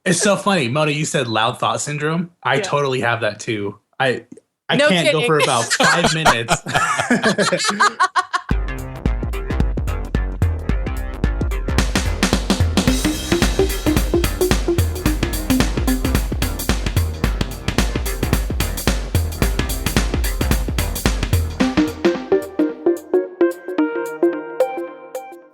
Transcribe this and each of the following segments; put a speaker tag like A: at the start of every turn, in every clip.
A: It's so funny. Mona, you said loud thought syndrome. I totally have that too. I
B: No
A: can't
B: kidding.
A: go for about 5 minutes.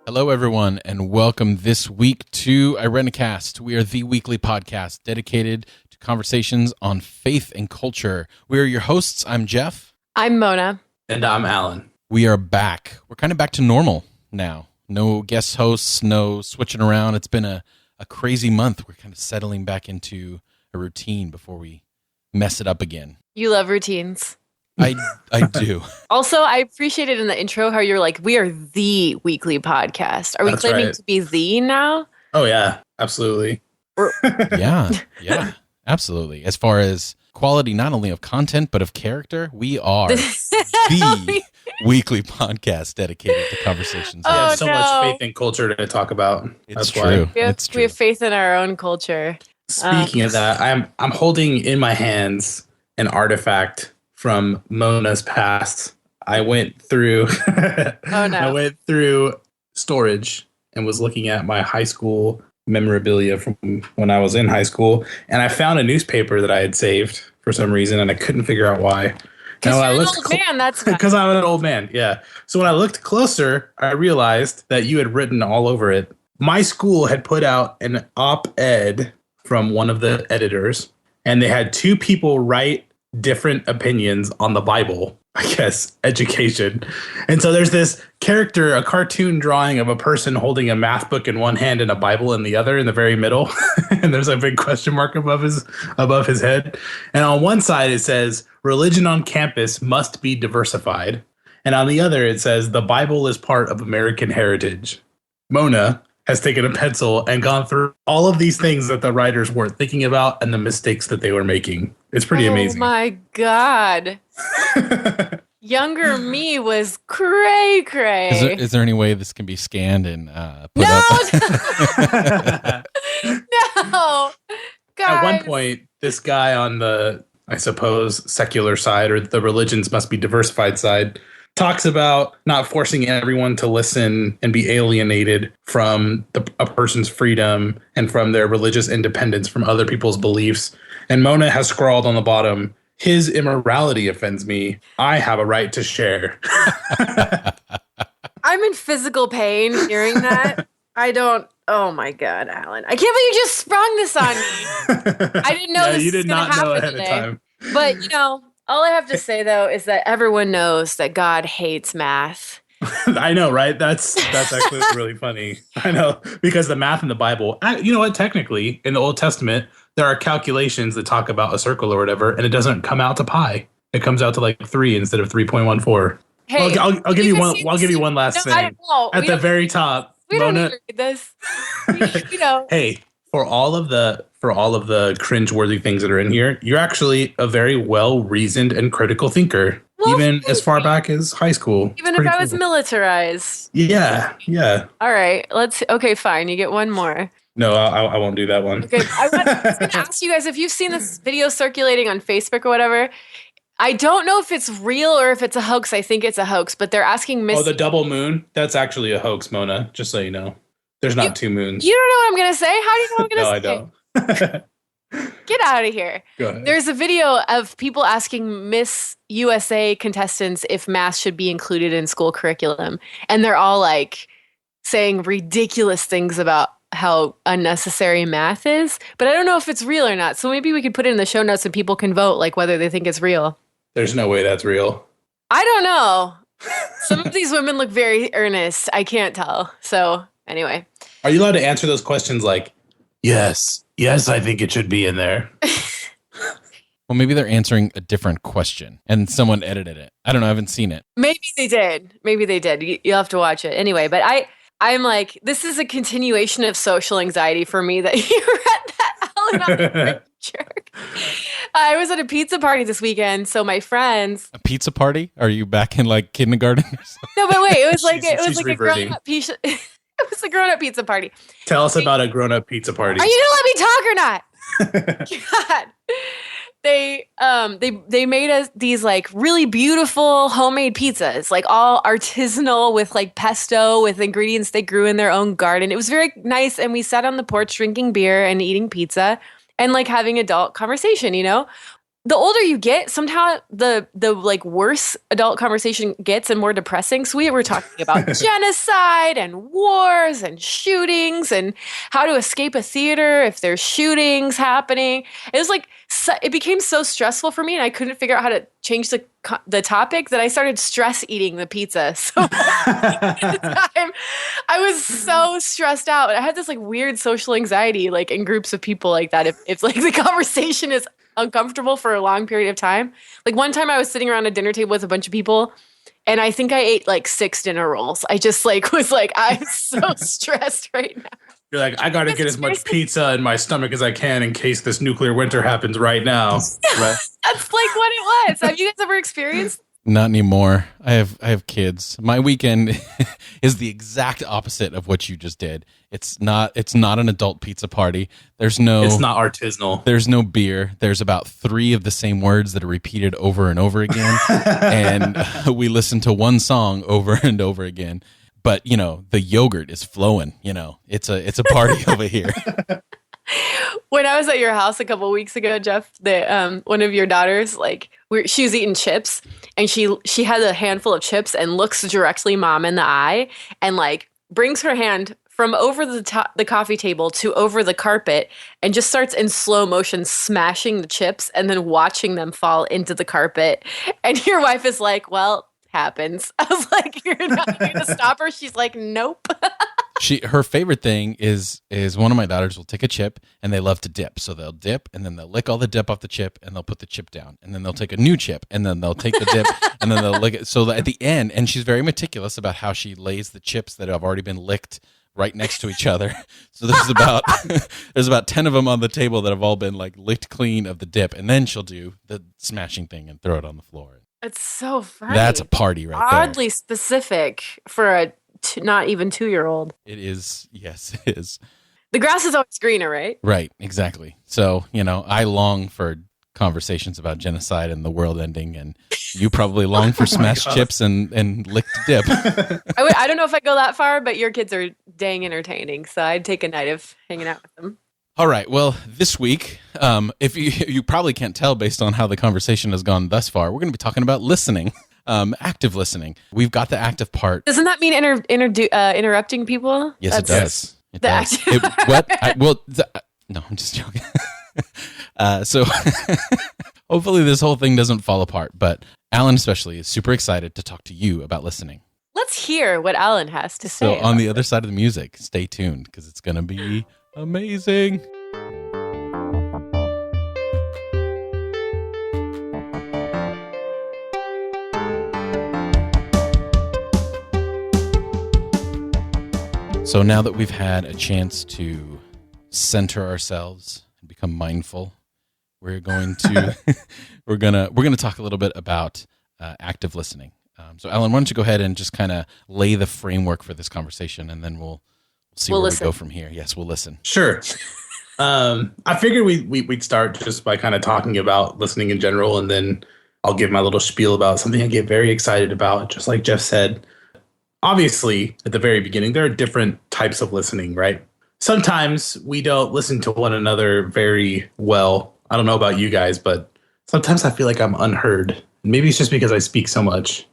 C: Hello, everyone, and welcome this week to Irenicast. We are the weekly podcast dedicated to conversations on faith and culture. We are your hosts. I'm Jeff.
B: I'm Mona.
A: And I'm Alan.
C: We are back. We're kind of back to normal now. No guest hosts, no switching around. It's been a crazy month. We're kind of settling back into a routine before we mess it up again.
B: You love routines.
C: I do.
B: Also, I appreciated in the intro how you're like, we are the weekly podcast. Are we
A: That's
B: claiming
A: right.
B: to be the now?
A: Oh, yeah, absolutely.
C: Yeah, absolutely. As far as quality, not only of content, but of character, we are the weekly podcast dedicated to conversations.
A: We
B: Oh,
A: have so
B: no.
A: much faith and culture to talk about.
C: It's
A: That's
C: true.
A: why.
C: It's
B: We
C: true.
B: have faith in our own culture.
A: Speaking of that, I'm holding in my hands an artifact from Mona's past. I went through I went through storage and was looking at my high school memorabilia from when I was in high school, and I found a newspaper that I had saved for some reason, and I couldn't figure out why.
B: Because
A: And when
B: you're
A: I
B: an
A: looked
B: old man, that's why.
A: because I'm an old man, yeah. So when I looked closer, I realized that you had written all over it. My school had put out an op-ed from one of the editors, and they had two people write different opinions on the Bible, I guess, education. And so there's this character, a cartoon drawing of a person holding a math book in one hand and a Bible in the other in the very middle. And there's a big question mark above his head. And on one side it says, religion on campus must be diversified. And on the other it says, the Bible is part of American heritage. Mona has taken a pencil and gone through all of these things that the writers weren't thinking about and the mistakes that they were making. It's pretty amazing.
B: Oh my God. Younger me was cray.
C: Is there any way this can be scanned and put
B: No!
C: up?
B: No. God.
A: At one point, this guy on the, I suppose, secular side or the religions must be diversified side talks about not forcing everyone to listen and be alienated from a person's freedom and from their religious independence from other people's beliefs. And Mona has scrawled on the bottom, his immorality offends me. I have a right to share.
B: I'm in physical pain hearing that. Oh my God, Alan. I can't believe you just sprung this on me. I didn't know
A: Yeah,
B: this
A: you
B: was
A: did
B: going to
A: not know
B: happen
A: ahead
B: today.
A: of time.
B: But, all I have to say, though, is that everyone knows that God hates math.
A: I know, right? That's actually really funny. I know, because the math in the Bible, you know what? Technically, in the Old Testament, there are calculations that talk about a circle or whatever, and it doesn't come out to pi. It comes out to like 3 instead of 3.14.
B: Hey,
A: I'll give you one. I'll give you one last
B: No, I
A: thing.
B: don't know.
A: At the very top,
B: We don't
A: Mona.
B: need to read this.
A: Hey, for all of the cringeworthy things that are in here, you're actually a very well-reasoned and critical thinker,
B: Well,
A: even as far
B: thank you.
A: back as high school.
B: Even
A: It's
B: if
A: pretty
B: I was
A: cool.
B: militarized.
A: Yeah.
B: All right, okay, fine. You get one more.
A: No, I won't do that one.
B: Okay, I was going to ask you guys if you've seen this video circulating on Facebook or whatever. I don't know if it's real or if it's a hoax. I think it's a hoax, but they're asking Miss.
A: Oh, the double moon? That's actually a hoax, Mona, just so you know. There's not two moons.
B: You don't know what I'm going to say? How do you know what I'm going to
A: No,
B: say?
A: I don't.
B: Get out of here.
A: Go ahead.
B: There's a video of people asking Miss USA contestants if math should be included in school curriculum. And they're all like saying ridiculous things about how unnecessary math is. But I don't know if it's real or not. So maybe we could put it in the show notes and people can vote like whether they think it's real.
A: There's no way that's real.
B: I don't know. Some of these women look very earnest. I can't tell. So anyway.
A: Are you allowed to answer those questions like, yes, I think it should be in there?
C: Well, maybe they're answering a different question and someone edited it. I don't know. I haven't seen it.
B: Maybe they did. You'll have to watch it. Anyway, but I'm like, this is a continuation of social anxiety for me that you read that out. I'm jerk. I was at a pizza party this weekend, so my friends.
C: A pizza party? Are you back in like kindergarten or something?
B: No, but wait, it was like
A: She's
B: a
A: reverting.
B: grown-up pizza. It was a grown-up pizza party.
A: Tell us about a grown-up pizza party.
B: Are you gonna let me talk or not? God. They made us these like really beautiful homemade pizzas, like all artisanal with like pesto with ingredients they grew in their own garden. It was very nice, and we sat on the porch drinking beer and eating pizza and like having adult conversation, you know? The older you get, somehow the like worse adult conversation gets and more depressing. So we were talking about genocide and wars and shootings and how to escape a theater if there's shootings happening. It was like it became so stressful for me, and I couldn't figure out how to change the topic that I started stress eating the pizza. So at the time, I was so stressed out. I had this like weird social anxiety, like in groups of people like that. If like the conversation is uncomfortable for a long period of time. Like one time I was sitting around a dinner table with a bunch of people, and I think I ate like 6 dinner rolls. I just like was like, I'm so stressed right now.
A: You're like, I got to get as much pizza in my stomach as I can in case this nuclear winter happens right now. Right?
B: That's like what it was. Have you guys ever experienced?
C: Not anymore. I have kids. My weekend is the exact opposite of what you just did. It's not an adult pizza party. It's not artisanal. There's no beer. There's about 3 of the same words that are repeated over and over again. And we listen to one song over and over again. But, you know, the yogurt is flowing, you know. It's a party over here.
B: When I was at your house a couple of weeks ago, Jeff, one of your daughters, like, she was eating chips, and she had a handful of chips and looks directly Mom in the eye and like brings her hand from over the coffee table to over the carpet and just starts in slow motion smashing the chips and then watching them fall into the carpet. And your wife is like, well, happens. I was like, you're not going to stop her? She's like, nope.
C: Her favorite thing is one of my daughters will take a chip, and they love to dip. So they'll dip, and then they'll lick all the dip off the chip, and they'll put the chip down, and then they'll take a new chip, and then they'll take the dip, and then they'll lick it. So at the end, and she's very meticulous about how she lays the chips that have already been licked right next to each other. So there's about 10 of them on the table that have all been like licked clean of the dip, and then she'll do the smashing thing and throw it on the floor.
B: It's so funny.
C: That's a party right there.
B: Oddly specific for a not even 2-year-old.
C: It is. Yes, it is.
B: The grass is always greener, right?
C: Right, exactly. So, you know, I long for conversations about genocide and the world ending, and you probably long for smashed chips and licked dip.
B: I don't know if I go that far, but your kids are dang entertaining, so I'd take a night of hanging out with them.
C: All right. Well, this week, if you probably can't tell based on how the conversation has gone thus far, we're going to be talking about listening. Active listening. We've got the active part.
B: Doesn't that mean interrupting people?
C: Yes, it does. It does. No, I'm just joking. So hopefully this whole thing doesn't fall apart. But Alan especially is super excited to talk to you about listening.
B: Let's hear what Alan has to say.
C: So on the other side of the music, stay tuned because it's going to be amazing. So now that we've had a chance to center ourselves and become mindful, we're going to we're gonna talk a little bit about active listening. So, Alan, why don't you go ahead and just kind of lay the framework for this conversation, and then we'll see where we go from here. Yes, we'll listen.
A: Sure. I figured we'd start just by kind of talking about listening in general, and then I'll give my little spiel about something I get very excited about, just like Jeff said. Obviously, at the very beginning, there are different types of listening, right? Sometimes we don't listen to one another very well. I don't know about you guys, but sometimes I feel like I'm unheard. Maybe it's just because I speak so much.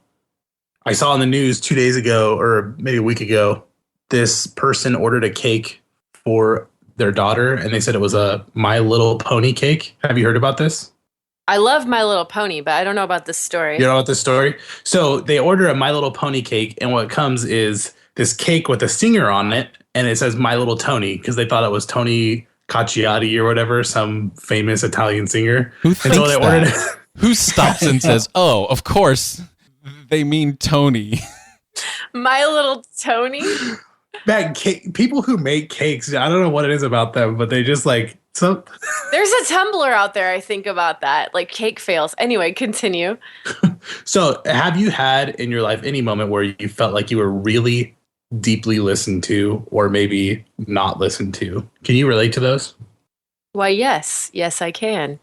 A: I saw in the news 2 days ago, or maybe a week ago, this person ordered a cake for their daughter, and they said it was a My Little Pony cake. Have you heard about this?
B: I love My Little Pony, but I don't know about this story.
A: You know about this story? So they order a My Little Pony cake, and what comes is this cake with a singer on it, and it says My Little Tony, because they thought it was Tony Cacciati or whatever, some famous Italian singer.
C: Who thinks that? Who stops and says, oh, of course, they mean Tony.
B: My Little Tony?
A: People who make cakes, I don't know what it is about them, but they just like... So
B: there's a Tumblr out there, I think, about that, like cake fails. Anyway, continue.
A: So have you had in your life any moment where you felt like you were really deeply listened to or maybe not listened to. Can you relate to those?
B: Why, yes. Yes, I can.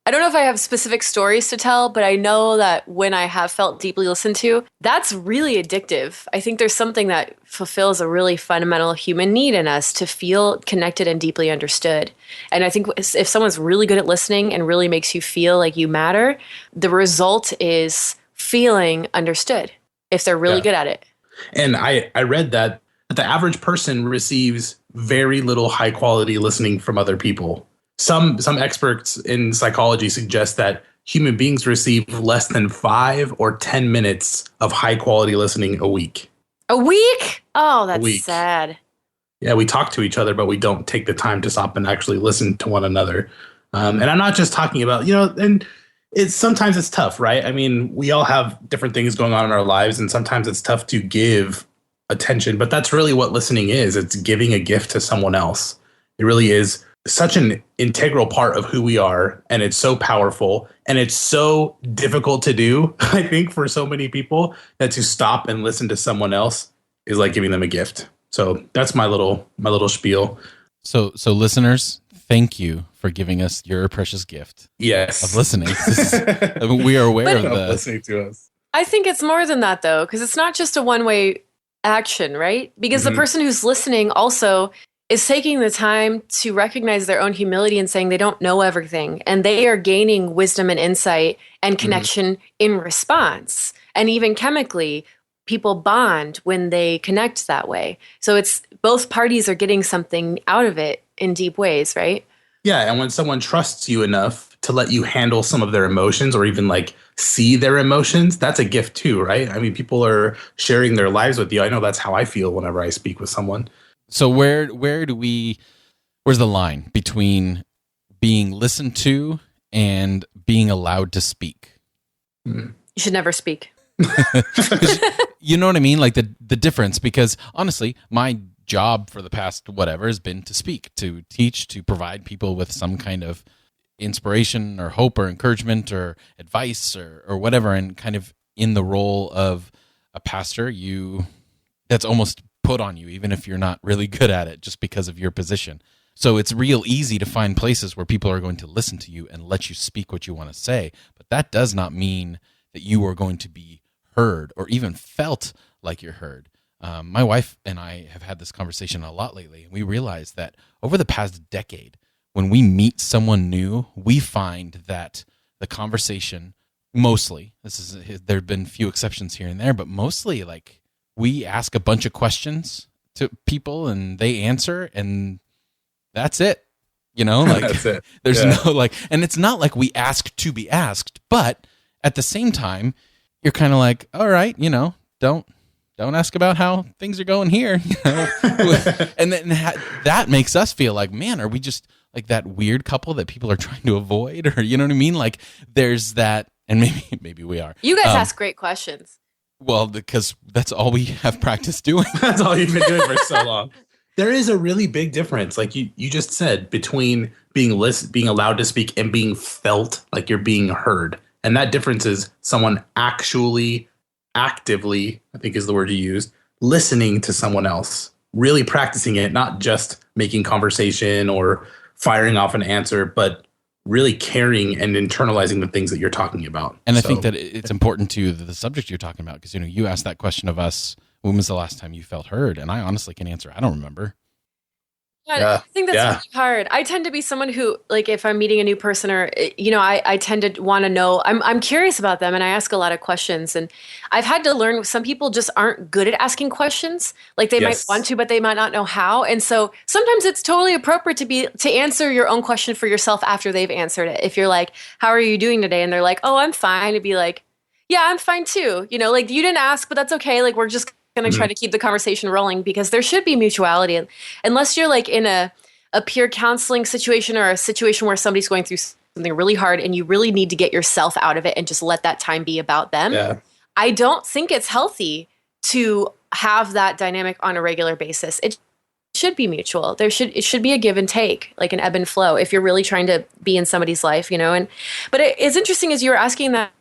B: I don't know if I have specific stories to tell, but I know that when I have felt deeply listened to, that's really addictive. I think there's something that fulfills a really fundamental human need in us to feel connected and deeply understood. And I think if someone's really good at listening and really makes you feel like you matter, the result is feeling understood if they're really good at it.
A: And I read that the average person receives very little high quality listening from other people. Some experts in psychology suggest that human beings receive less than 5 or 10 minutes of high quality listening a week.
B: A week? Oh, that's sad.
A: Yeah, we talk to each other, but we don't take the time to stop and actually listen to one another. And I'm not just talking about, and sometimes it's tough, right? I mean, we all have different things going on in our lives, and sometimes it's tough to give attention, but that's really what listening is. It's giving a gift to someone else. It really is such an integral part of who we are, and it's so powerful, and it's so difficult to do, I think, for so many people, that to stop and listen to someone else is like giving them a gift. So that's my little spiel.
C: So listeners, thank you for giving us your precious gift.
A: Yes.
C: Of listening. We are aware of
A: listening to us.
B: I think it's more than that, though, because it's not just a one-way action, right? Because the person who's listening also is taking the time to recognize their own humility and saying they don't know everything. And they are gaining wisdom and insight and connection in response. And even chemically, people bond when they connect that way. So it's both parties are getting something out of it in deep ways, right?
A: Yeah. And when someone trusts you enough to let you handle some of their emotions or even like see their emotions, that's a gift too, right? I mean, people are sharing their lives with you. I know that's how I feel whenever I speak with someone.
C: So where's the line between being listened to and being allowed to speak?
B: You should never speak.
C: You know what I mean? Like the difference, because honestly, my job for the past whatever has been to speak, to teach, to provide people with some kind of inspiration or hope or encouragement or advice or whatever. And kind of in the role of a pastor, that's almost put on you, even if you're not really good at it, just because of your position. So it's real easy to find places where people are going to listen to you and let you speak what you want to say. But that does not mean that you are going to be heard or even felt like you're heard. My wife and I have had this conversation a lot lately, and we realized that over the past decade, when we meet someone new, we find that the conversation mostly, there have been few exceptions here and there, but mostly like we ask a bunch of questions to people and they answer, and that's it. Like
A: that's it.
C: There's no like, and it's not like we ask to be asked, but at the same time, you're kind of like, all right, don't ask about how things are going here, and then that makes us feel like, man, are we just like that weird couple that people are trying to avoid, or you know what I mean? Like there's that, and maybe we are.
B: You guys ask great questions.
C: Well, because that's all we have practice doing.
A: That's all you've been doing for so long. There is a really big difference, like you just said, between being allowed to speak and being felt like you're being heard. And that difference is someone actually, actively, I think is the word you used, listening to someone else, really practicing it, not just making conversation or firing off an answer, but really caring and internalizing the things that you're talking about.
C: And I think that it's important to the subject you're talking about, because you asked that question of us, when was the last time you felt heard? And I honestly can answer, I don't remember.
B: Yeah, I think that's really hard. I tend to be someone who, like, if I'm meeting a new person or, I tend to want to know, I'm curious about them and I ask a lot of questions. And I've had to learn some people just aren't good at asking questions. Like they might want to, but they might not know how. And so sometimes it's totally appropriate to answer your own question for yourself after they've answered it. If you're like, how are you doing today? And they're like, oh, I'm fine. To be like, yeah, I'm fine too. Like you didn't ask, but that's okay. Like we're just going to try to keep the conversation rolling, because there should be mutuality. Unless you're like in a peer counseling situation or a situation where somebody's going through something really hard and you really need to get yourself out of it and just let that time be about them. Yeah. I don't think it's healthy to have that dynamic on a regular basis. It should be mutual. It should be a give and take, like an ebb and flow, if you're really trying to be in somebody's life, but it's interesting as you were asking that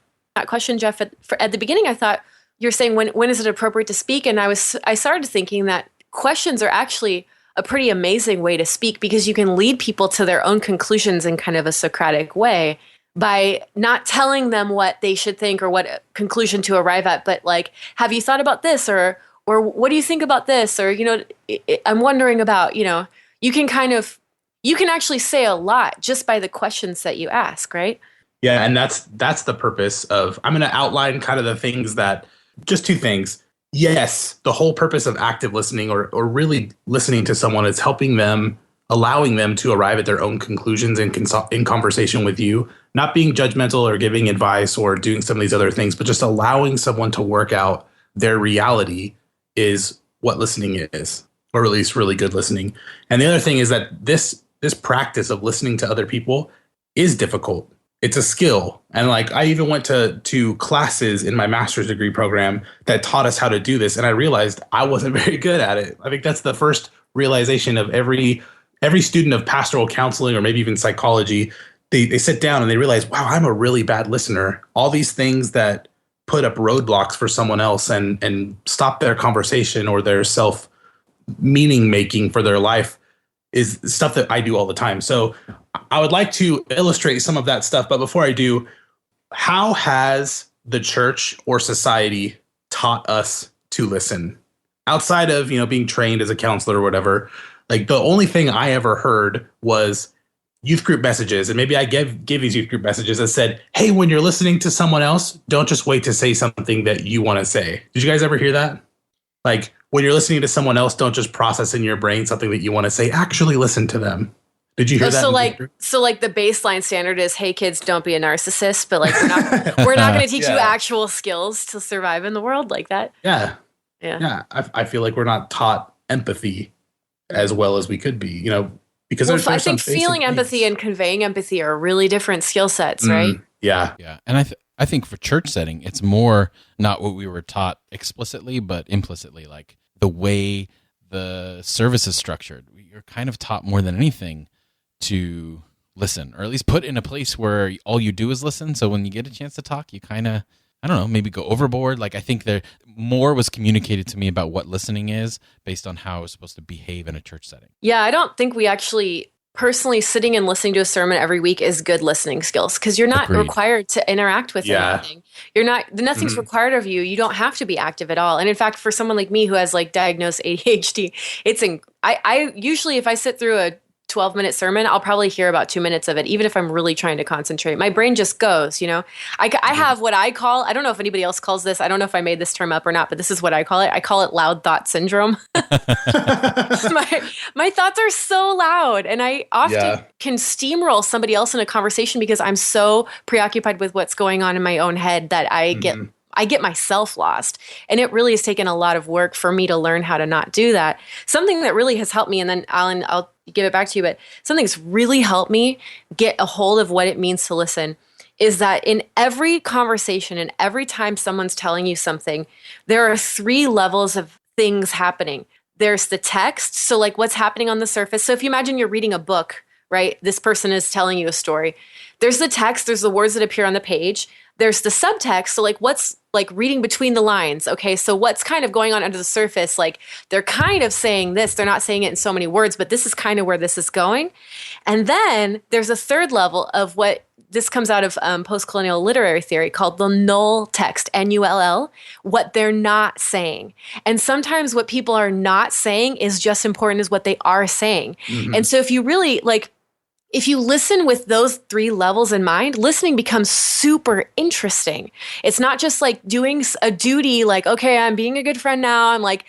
B: question, Jeff, at the beginning, I thought, you're saying when is it appropriate to speak? And I started thinking that questions are actually a pretty amazing way to speak because you can lead people to their own conclusions in kind of a Socratic way by not telling them what they should think or what conclusion to arrive at, but like, have you thought about this? Or what do you think about this? Or, I'm wondering about, you can actually say a lot just by the questions that you ask, right?
A: Yeah, and that's the purpose of, I'm going to outline kind of the things that, just two things. Yes, the whole purpose of active listening or really listening to someone is helping them, allowing them to arrive at their own conclusions in conversation with you, not being judgmental or giving advice or doing some of these other things, but just allowing someone to work out their reality is what listening is, or at least really good listening. And the other thing is that this practice of listening to other people is difficult. It's a skill. And like, I even went to classes in my master's degree program that taught us how to do this. And I realized I wasn't very good at it. I think that's the first realization of every student of pastoral counseling or maybe even psychology. They sit down and they realize, wow, I'm a really bad listener. All these things that put up roadblocks for someone else and stop their conversation or their self meaning making for their life is stuff that I do all the time. So I would like to illustrate some of that stuff. But before I do, how has the church or society taught us to listen? Outside of, being trained as a counselor or whatever, like the only thing I ever heard was youth group messages. And maybe I give these youth group messages that said, hey, when you're listening to someone else, don't just wait to say something that you want to say. Did you guys ever hear that? Like, when you're listening to someone else, don't just process in your brain something that you want to say. Actually listen to them. Did you hear that?
B: So like the baseline standard is, hey kids, don't be a narcissist, but like we're not going to teach you actual skills to survive in the world like that.
A: Yeah. I feel like we're not taught empathy as well as we could be, because
B: I think feeling empathy and conveying empathy are really different skill sets, right?
C: Yeah. And I think for church setting, it's more not what we were taught explicitly, but implicitly, like the way the service is structured. You're kind of taught more than anything to listen, or at least put in a place where all you do is listen. So when you get a chance to talk, you kind of, I don't know, maybe go overboard. Like I think there more was communicated to me about what listening is based on how it's supposed to behave in a church setting.
B: Yeah, I don't think we actually personally sitting and listening to a sermon every week is good listening skills because you're not required to interact with anything. Nothing's required of you. You don't have to be active at all. And in fact, for someone like me who has like diagnosed ADHD, I usually, if I sit through a 12-minute sermon, I'll probably hear about 2 minutes of it, even if I'm really trying to concentrate. My brain just goes, I have what I call, I don't know if anybody else calls this, I don't know if I made this term up or not, but this is what I call it. I call it loud thought syndrome. My thoughts are so loud, and I often can steamroll somebody else in a conversation because I'm so preoccupied with what's going on in my own head that I get myself lost. And it really has taken a lot of work for me to learn how to not do that. Something that really has helped me, and then Alan, I'll give it back to you, but something that's really helped me get a hold of what it means to listen is that in every conversation and every time someone's telling you something, there are 3 levels of things happening. There's the text, so like what's happening on the surface. So if you imagine you're reading a book, right? This person is telling you a story. There's the text, there's the words that appear on the page. There's the subtext, so like what's like reading between the lines. Okay, so what's kind of going on under the surface? Like they're kind of saying this, they're not saying it in so many words, but this is kind of where this is going. And then there's a third level of what this comes out of post-colonial literary theory called the null text, N-U-L-L, what they're not saying. And sometimes what people are not saying is just important as what they are saying. And so if you really if you listen with those 3 levels in mind, listening becomes super interesting. It's not just like doing a duty, like, okay, I'm being a good friend now. I'm like,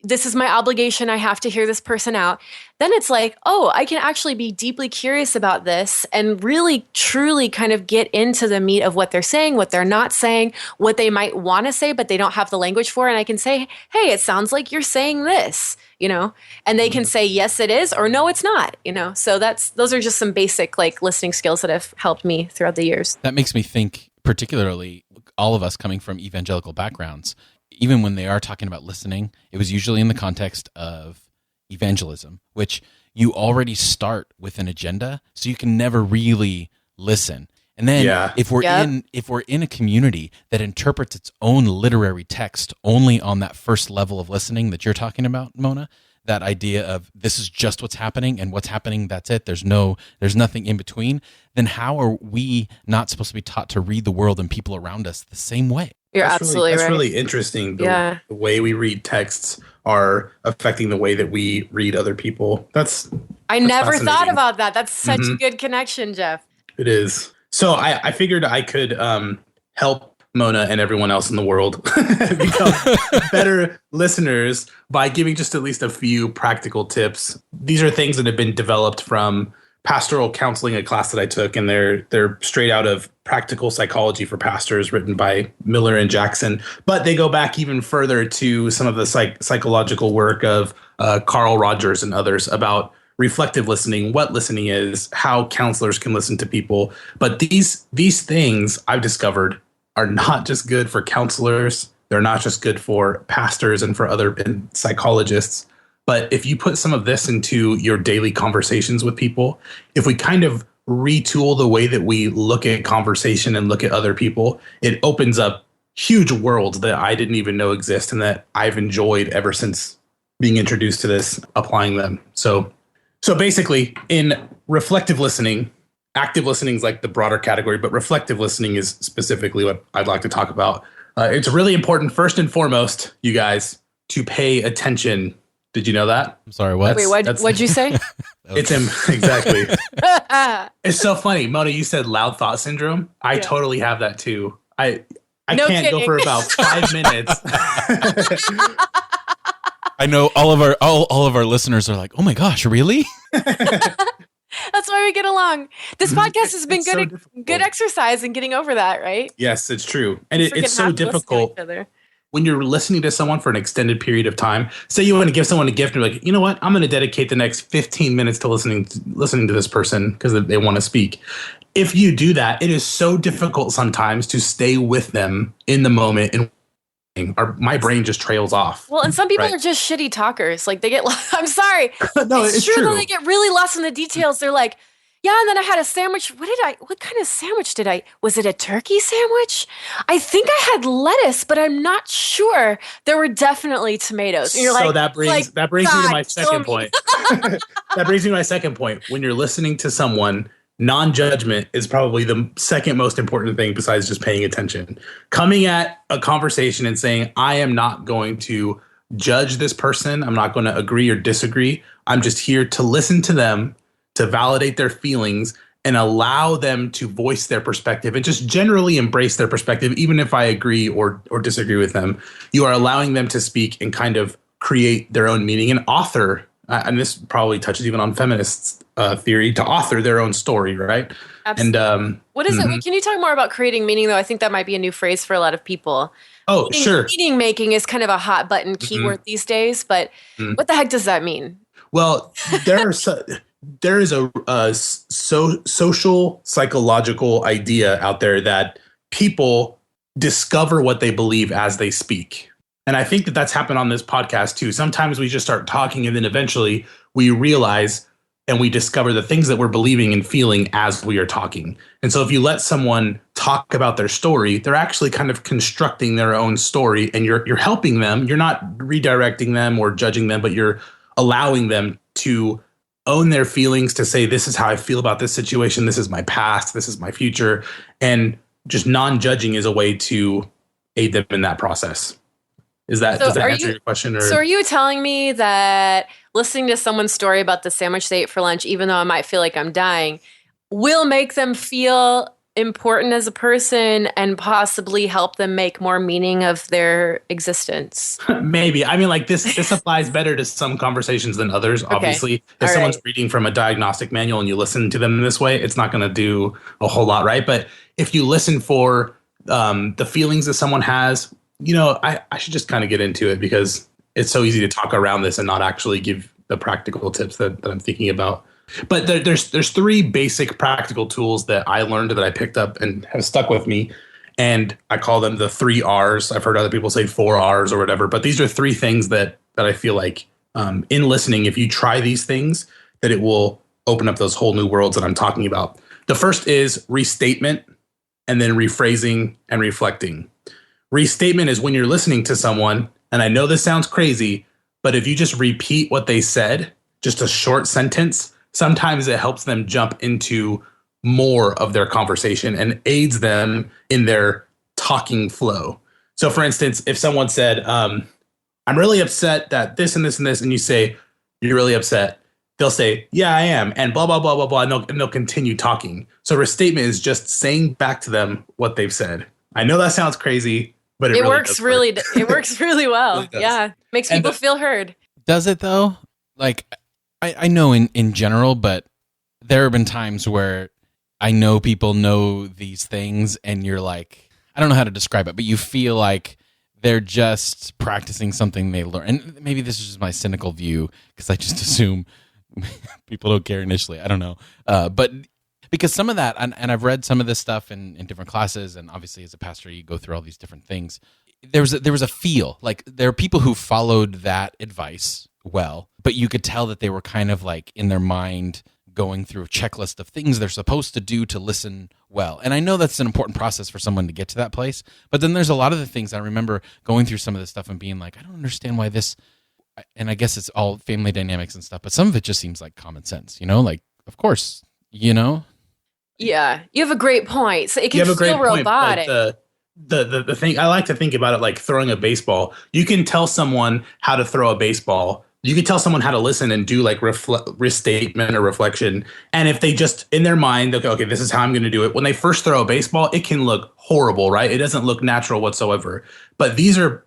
B: this is my obligation. I have to hear this person out. Then it's like, oh, I can actually be deeply curious about this and really, truly kind of get into the meat of what they're saying, what they're not saying, what they might want to say, but they don't have the language for. And I can say, hey, it sounds like you're saying this, and they can say, yes, it is, or no, it's not, So those are just some basic listening skills that have helped me throughout the years.
C: That makes me think, particularly all of us coming from evangelical backgrounds, even when they are talking about listening, it was usually in the context of evangelism, which you already start with an agenda, so you can never really listen. And then
A: Yeah.
C: if we're in a community that interprets its own literary text only on that first level of listening that you're talking about, Mona, that idea of this is just what's happening and what's happening, that's it. There's nothing in between. Then how are we not supposed to be taught to read the world and people around us the same way?
B: You're absolutely right.
A: That's really interesting. The way we read texts are affecting the way that we read other people.
B: I never thought about that. That's such a good connection, Jeff.
A: It is. So I figured I could help Mona and everyone else in the world become better listeners by giving just at least a few practical tips. These are things that have been developed from pastoral counseling, a class that I took, and they're straight out of Practical Psychology for Pastors, written by Miller and Jackson. But they go back even further to some of the psychological work of Carl Rogers and others about reflective listening, what listening is, how counselors can listen to people. But these things I've discovered are not just good for counselors. They're not just good for pastors and for other psychologists. But if you put some of this into your daily conversations with people, if we kind of retool the way that we look at conversation and look at other people, it opens up huge worlds that I didn't even know exist and that I've enjoyed ever since being introduced to this, applying them. So basically, in reflective listening, active listening is like the broader category, but reflective listening is specifically what I'd like to talk about. It's really important, first and foremost, you guys, to pay attention. Did you know that?
C: I'm sorry, what?
B: Wait, what'd you say?
A: It's exactly. It's so funny. Mona, you said loud thought syndrome. I totally have that too. I
B: No
A: can't
B: kidding.
A: go for about 5 minutes.
C: I know all of our listeners are like, "Oh my gosh, really?"
B: That's why we get along. This podcast has been
A: It's
B: good exercise in getting over that, right?
A: Yes, it's true. And
B: We
A: it's
B: freaking
A: so
B: have to listen to
A: difficult
B: each other.
A: when you're listening to someone for an extended period of time. Say you want to give someone a gift and you're like, you know what? I'm going to dedicate the next 15 minutes to listening to this person because they want to speak. If you do that, it is so difficult sometimes to stay with them in the moment, and my brain just trails off.
B: Well, and some people are just shitty talkers. Like they get, I'm sorry.
A: No, it's true.
B: Though, they get really lost in the details. They're like, yeah, and then I had a sandwich. What kind of sandwich was it a turkey sandwich? I think I had lettuce, but I'm not sure. There were definitely tomatoes. And you're
A: so
B: like,
A: that brings me to my second point. That brings me to my second point. When you're listening to someone, non-judgment is probably the second most important thing besides just paying attention. Coming at a conversation and saying, I am not going to judge this person. I'm not going to agree or disagree. I'm just here to listen to them, to validate their feelings and allow them to voice their perspective and just generally embrace their perspective, even if I agree or disagree with them. You are allowing them to speak and kind of create their own meaning and author. And this probably touches even on feminist theory, to author their own story, right?
B: Absolutely.
A: And
B: what is it? Can you talk more about creating meaning, though? I think that might be a new phrase for a lot of people.
A: Oh, sure.
B: Meaning making is kind of a hot button keyword these days, but what the heck does that mean?
A: Well, there is a social psychological idea out there that people discover what they believe as they speak. And I think that that's happened on this podcast too. Sometimes we just start talking and then eventually we realize and we discover the things that we're believing and feeling as we are talking. And so if you let someone talk about their story, they're actually kind of constructing their own story and you're helping them. You're not redirecting them or judging them, but you're allowing them to own their feelings, to say, this is how I feel about this situation. This is my past. This is my future. And just non-judging is a way to aid them in that process. Does that answer your question? Or?
B: So are you telling me that listening to someone's story about the sandwich they ate for lunch, even though I might feel like I'm dying, will make them feel important as a person and possibly help them make more meaning of their existence?
A: Maybe. I mean, like this applies better to some conversations than others. Okay. Obviously, if someone's reading from a diagnostic manual and you listen to them in this way, it's not going to do a whole lot, right? But if you listen for the feelings that someone has, you know, I should just kind of get into it because it's so easy to talk around this and not actually give the practical tips that I'm thinking about. But there's three basic practical tools that I learned that I picked up and have stuck with me. And I call them the 3 R's. I've heard other people say 4 R's or whatever. But these are 3 things that I feel like in listening, if you try these things, that it will open up those whole new worlds that I'm talking about. The first is restatement. and then rephrasing and reflecting. Restatement is when you're listening to someone, and I know this sounds crazy, but if you just repeat what they said, just a short sentence, sometimes it helps them jump into more of their conversation and aids them in their talking flow. So for instance, if someone said, I'm really upset that this and this and this, and you say, you're really upset, they'll say, yeah, I am, and blah, blah, blah, blah, blah, and they'll continue talking. So restatement is just saying back to them what they've said. I know that sounds crazy, but it
B: works really it works really well. Really yeah. Makes people feel heard.
C: Does it though? Like, I know in general, but there have been times where I know people know these things and you're like, I don't know how to describe it, but you feel like they're just practicing something they learn. And maybe this is just my cynical view because I just assume people don't care initially. I don't know. But because some of that, and I've read some of this stuff in different classes, and obviously as a pastor, you go through all these different things. There was a feel, like there are people who followed that advice well, but you could tell that they were kind of like in their mind going through a checklist of things they're supposed to do to listen well. And I know that's an important process for someone to get to that place, but then there's a lot of the things I remember going through some of this stuff and being like, I don't understand why this, and I guess it's all family dynamics and stuff, but some of it just seems like common sense, like, of course,
B: Yeah, you have a great point. So it can feel robotic.
A: The thing, I like to think about it like throwing a baseball. You can tell someone how to throw a baseball. You can tell someone how to listen and do like restatement or reflection. And if they just in their mind, okay, this is how I'm going to do it. When they first throw a baseball, it can look horrible, right? It doesn't look natural whatsoever. But these are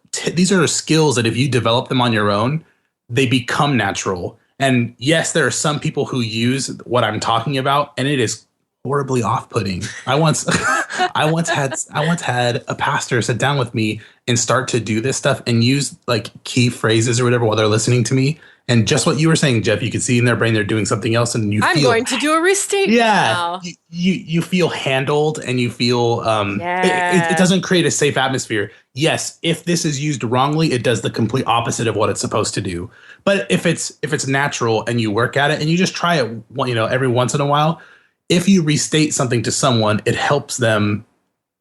A: skills that if you develop them on your own, they become natural. And yes, there are some people who use what I'm talking about, and it is horribly off-putting. I once had a pastor sit down with me and start to do this stuff and use like key phrases or whatever while they're listening to me. And just what you were saying, Jeff, you can see in their brain they're doing something else, and I'm
B: going to do a restatement.
A: Yeah,
B: now.
A: You feel handled, and you feel it doesn't create a safe atmosphere. Yes, if this is used wrongly, it does the complete opposite of what it's supposed to do. But if it's natural and you work at it and you just try it, every once in a while. If you restate something to someone, it helps them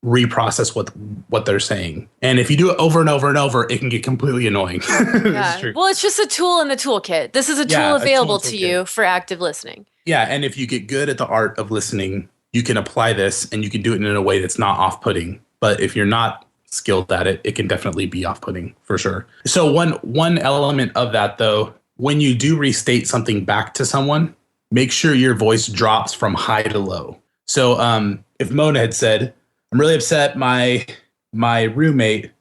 A: reprocess what they're saying. And if you do it over and over and over, it can get completely annoying.
B: Yeah. Well, it's just a tool in the toolkit. This is a tool available to you for active listening.
A: Yeah. And if you get good at the art of listening, you can apply this and you can do it in a way that's not off-putting. But if you're not skilled at it, it can definitely be off-putting for sure. So one element of that, though, when you do restate something back to someone, make sure your voice drops from high to low. So if Mona had said, I'm really upset my roommate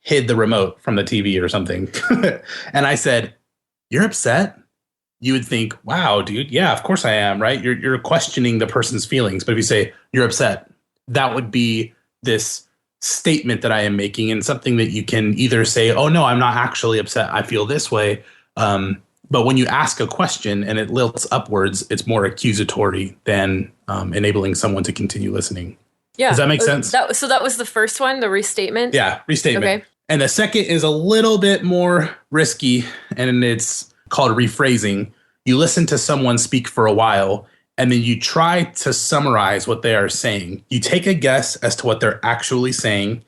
A: hid the remote from the TV or something, and I said, you're upset? You would think, wow, dude, yeah, of course I am, right? You're questioning the person's feelings. But if you say, you're upset, that would be this statement that I am making, and something that you can either say, oh, no, I'm not actually upset. I feel this way. But when you ask a question and it lilts upwards, it's more accusatory than enabling someone to continue listening. Yeah. Does that make sense?
B: So that was the first one, the restatement?
A: Yeah, restatement. Okay. And the second is a little bit more risky, and it's called rephrasing. You listen to someone speak for a while, and then you try to summarize what they are saying. You take a guess as to what they're actually saying,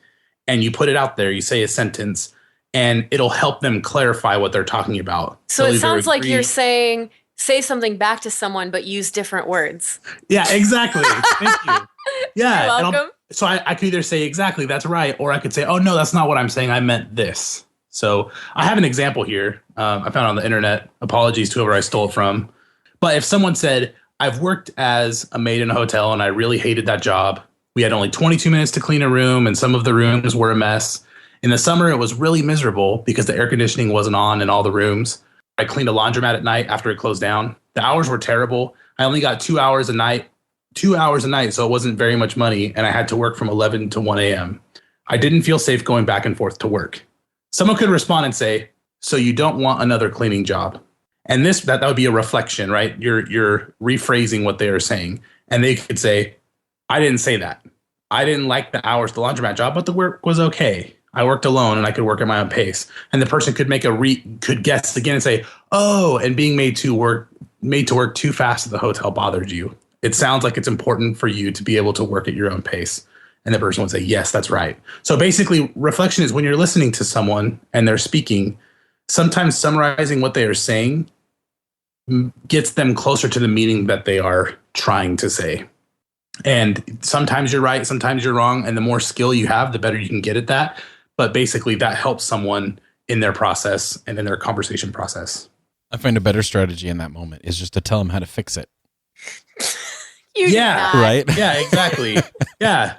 A: and you put it out there. You say a sentence, and it'll help them clarify what they're talking about.
B: So it sounds like you're saying, say something back to someone, but use different words.
A: Yeah, exactly. Thank you. Yeah.
B: You're welcome.
A: So I could either say, exactly, that's right. Or I could say, oh, no, that's not what I'm saying. I meant this. So I have an example here. I found on the internet. Apologies to whoever I stole it from. But if someone said, I've worked as a maid in a hotel and I really hated that job. We had only 22 minutes to clean a room, and some of the rooms were a mess. In the summer, it was really miserable because the air conditioning wasn't on in all the rooms. I cleaned a laundromat at night after it closed down. The hours were terrible. I only got 2 hours a night, so it wasn't very much money, and I had to work from 11 to 1 a.m. I didn't feel safe going back and forth to work. Someone could respond and say, so you don't want another cleaning job. And that would be a reflection, right? You're rephrasing what they are saying. And they could say, I didn't say that. I didn't like the hours, the laundromat job, but the work was okay. I worked alone and I could work at my own pace. And the person could could guess again and say, oh, and being made to work too fast at the hotel bothered you. It sounds like it's important for you to be able to work at your own pace. And the person would say, yes, that's right. So basically, reflection is when you're listening to someone and they're speaking, sometimes summarizing what they are saying gets them closer to the meaning that they are trying to say. And sometimes you're right, sometimes you're wrong. And the more skill you have, the better you can get at that. But basically, that helps someone in their process and in their conversation process.
C: I find a better strategy in that moment is just to tell them how to fix it.
B: Yeah.
C: Right?
A: Yeah, exactly. Yeah.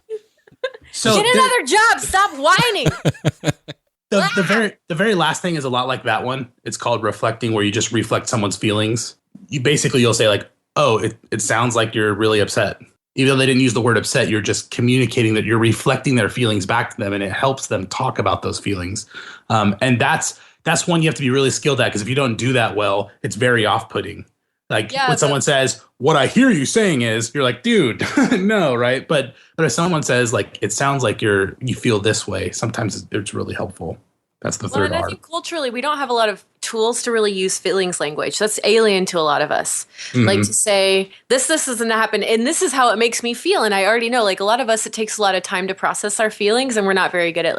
A: So
B: get another job. Stop whining.
A: The very last thing is a lot like that one. It's called reflecting, where you just reflect someone's feelings. You'll say like, oh, it sounds like you're really upset. Even though they didn't use the word upset, you're just communicating that you're reflecting their feelings back to them, and it helps them talk about those feelings. And that's one you have to be really skilled at, because if you don't do that well, it's very off-putting. Like when someone says, what I hear you saying is, you're like, dude, no, right? But if someone says like, it sounds like you feel this way, sometimes it's really helpful. That's the third
B: and
A: R.
B: I think culturally, we don't have a lot of tools to really use feelings language. That's alien to a lot of us.
A: Mm-hmm.
B: Like to say, this doesn't happen, and this is how it makes me feel. And I already know, like a lot of us, it takes a lot of time to process our feelings, and we're not very good at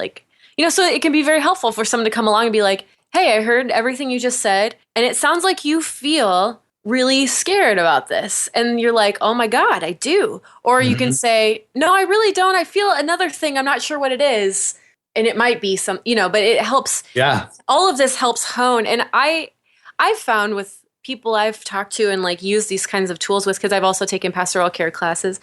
B: so it can be very helpful for someone to come along and be like, hey, I heard everything you just said, and it sounds like you feel really scared about this. And you're like, oh my God, I do. Or you can say, no, I really don't. I feel another thing. I'm not sure what it is. And it might be some, but it helps.
A: Yeah.
B: All of this helps hone. And I've found with people I've talked to and like used these kinds of tools with, because I've also taken pastoral care classes,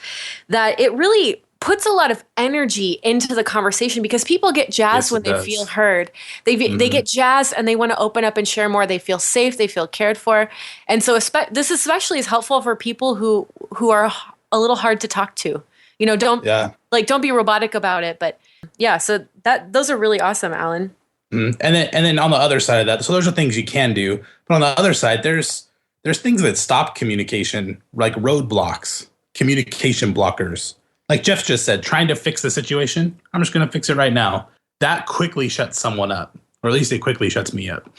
B: that it really puts a lot of energy into the conversation, because people get jazzed when they feel heard. They get jazzed and they want to open up and share more. They feel safe. They feel cared for. And so this especially is helpful for people who are a little hard to talk to. Don't be robotic about it. But yeah, so those are really awesome, Alan.
A: And then on the other side of that, so those are things you can do. But on the other side, there's things that stop communication, like roadblocks, communication blockers. Like Jeff just said, trying to fix the situation. I'm just going to fix it right now. That quickly shuts someone up, or at least it quickly shuts me up.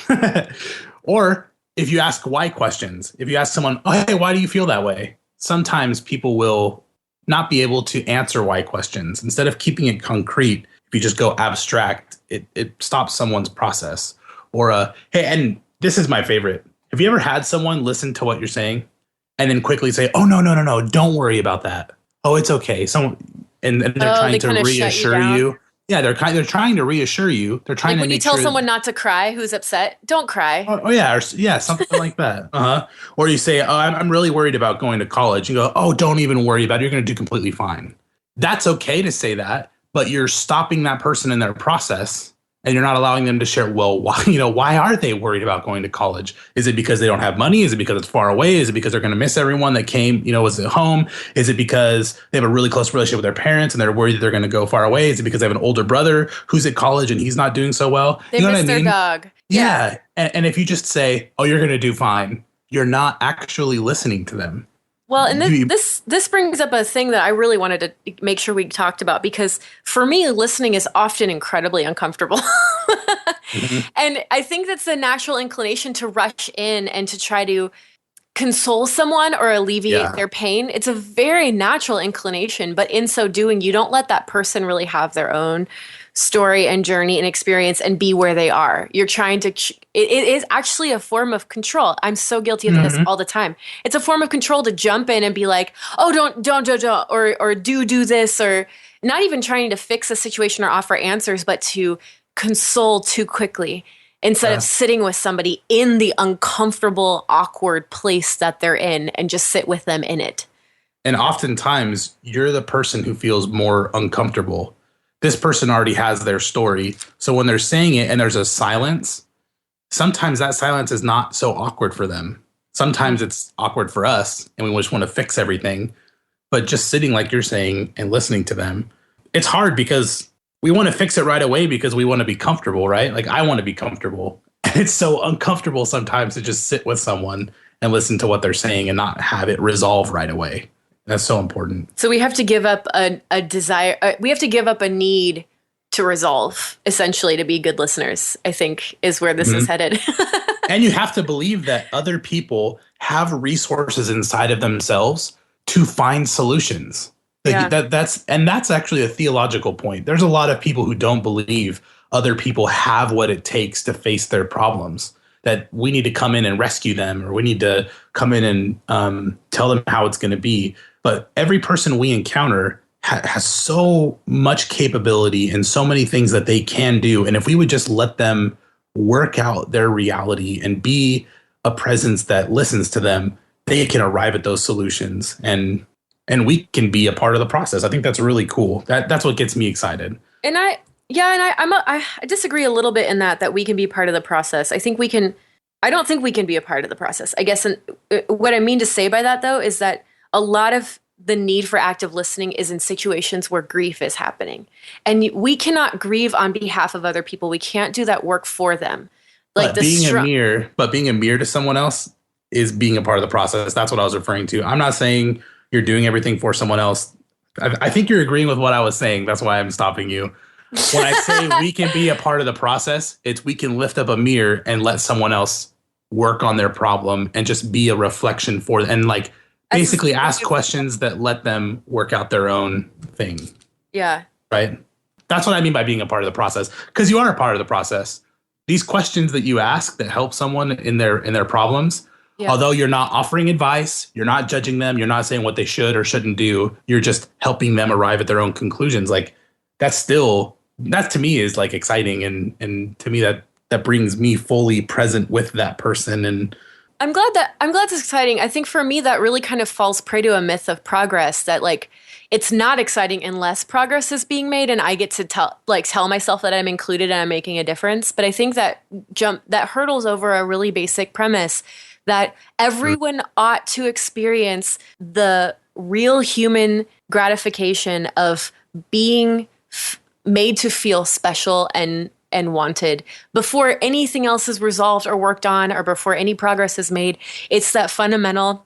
A: Or if you ask why questions, if you ask someone, oh, hey, why do you feel that way? Sometimes people will not be able to answer why questions. Instead of keeping it concrete, if you just go abstract, it stops someone's process. Or, hey, and this is my favorite. Have you ever had someone listen to what you're saying and then quickly say, oh, no, don't worry about that. Oh, it's okay. And they're trying to reassure you. Yeah, they're trying to reassure you. They're trying to
B: when you tell someone not to cry who's upset, don't cry.
A: Oh yeah, something like that. Or you say, oh, I'm really worried about going to college. You go, oh, don't even worry about it. You're going to do completely fine. That's okay to say that, but you're stopping that person in their process, and you're not allowing them to share, well, why are they worried about going to college? Is it because they don't have money? Is it because it's far away? Is it because they're going to miss everyone that came, was at home? Is it because they have a really close relationship with their parents and they're worried that they're going to go far away? Is it because they have an older brother who's at college and he's not doing so well?
B: They miss their dog.
A: Yeah. And if you just say, oh, you're going to do fine, you're not actually listening to them.
B: Well, and this brings up a thing that I really wanted to make sure we talked about, because for me, listening is often incredibly uncomfortable. And I think that's a natural inclination to rush in and to try to console someone or alleviate their pain. It's a very natural inclination, but in so doing, you don't let that person really have their own story and journey and experience and be where they are. You're trying to, it is actually a form of control. I'm so guilty of this all the time. It's a form of control to jump in and be like, oh, don't, or do this, or not even trying to fix a situation or offer answers, but to console too quickly instead of sitting with somebody in the uncomfortable, awkward place that they're in and just sit with them in it.
A: And oftentimes you're the person who feels more uncomfortable. This person already has their story. So when they're saying it and there's a silence, sometimes that silence is not so awkward for them. Sometimes it's awkward for us and we just want to fix everything. But just sitting like you're saying and listening to them, it's hard because we want to fix it right away because we want to be comfortable, right? Like I want to be comfortable. And it's so uncomfortable sometimes to just sit with someone and listen to what they're saying and not have it resolve right away. That's so important.
B: So we have to give up a desire. We have to give up a need to resolve, essentially, to be good listeners, I think, is where this is headed.
A: And you have to believe that other people have resources inside of themselves to find solutions.
B: Yeah.
A: That's actually a theological point. There's a lot of people who don't believe other people have what it takes to face their problems, that we need to come in and rescue them, or we need to come in and tell them how it's going to be. But every person we encounter has so much capability and so many things that they can do. And if we would just let them work out their reality and be a presence that listens to them, they can arrive at those solutions, and we can be a part of the process. I think that's really cool. That's what gets me excited.
B: And I disagree a little bit in that we can be part of the process. I don't think we can be a part of the process. I guess, and what I mean to say by that, though, is that a lot of the need for active listening is in situations where grief is happening. And we cannot grieve on behalf of other people. We can't do that work for them.
A: Like being a mirror to someone else is being a part of the process. That's what I was referring to. I'm not saying you're doing everything for someone else. I think you're agreeing with what I was saying. That's why I'm stopping you. When I say we can be a part of the process, it's we can lift up a mirror and let someone else work on their problem and just be a reflection for them, and like basically ask questions that let them work out their own thing.
B: Yeah.
A: Right. That's what I mean by being a part of the process, because you are a part of the process. These questions that you ask that help someone in their problems, although you're not offering advice, you're not judging them, you're not saying what they should or shouldn't do, you're just helping them arrive at their own conclusions. Like that to me is like exciting, and to me that brings me fully present with that person. And
B: I'm glad it's exciting. I think for me that really kind of falls prey to a myth of progress, that like it's not exciting unless progress is being made and I get to tell myself that I'm included and I'm making a difference. But I think that hurdles over a really basic premise that everyone ought to experience the real human gratification of being made to feel special and wanted before anything else is resolved or worked on, or before any progress is made. It's that fundamental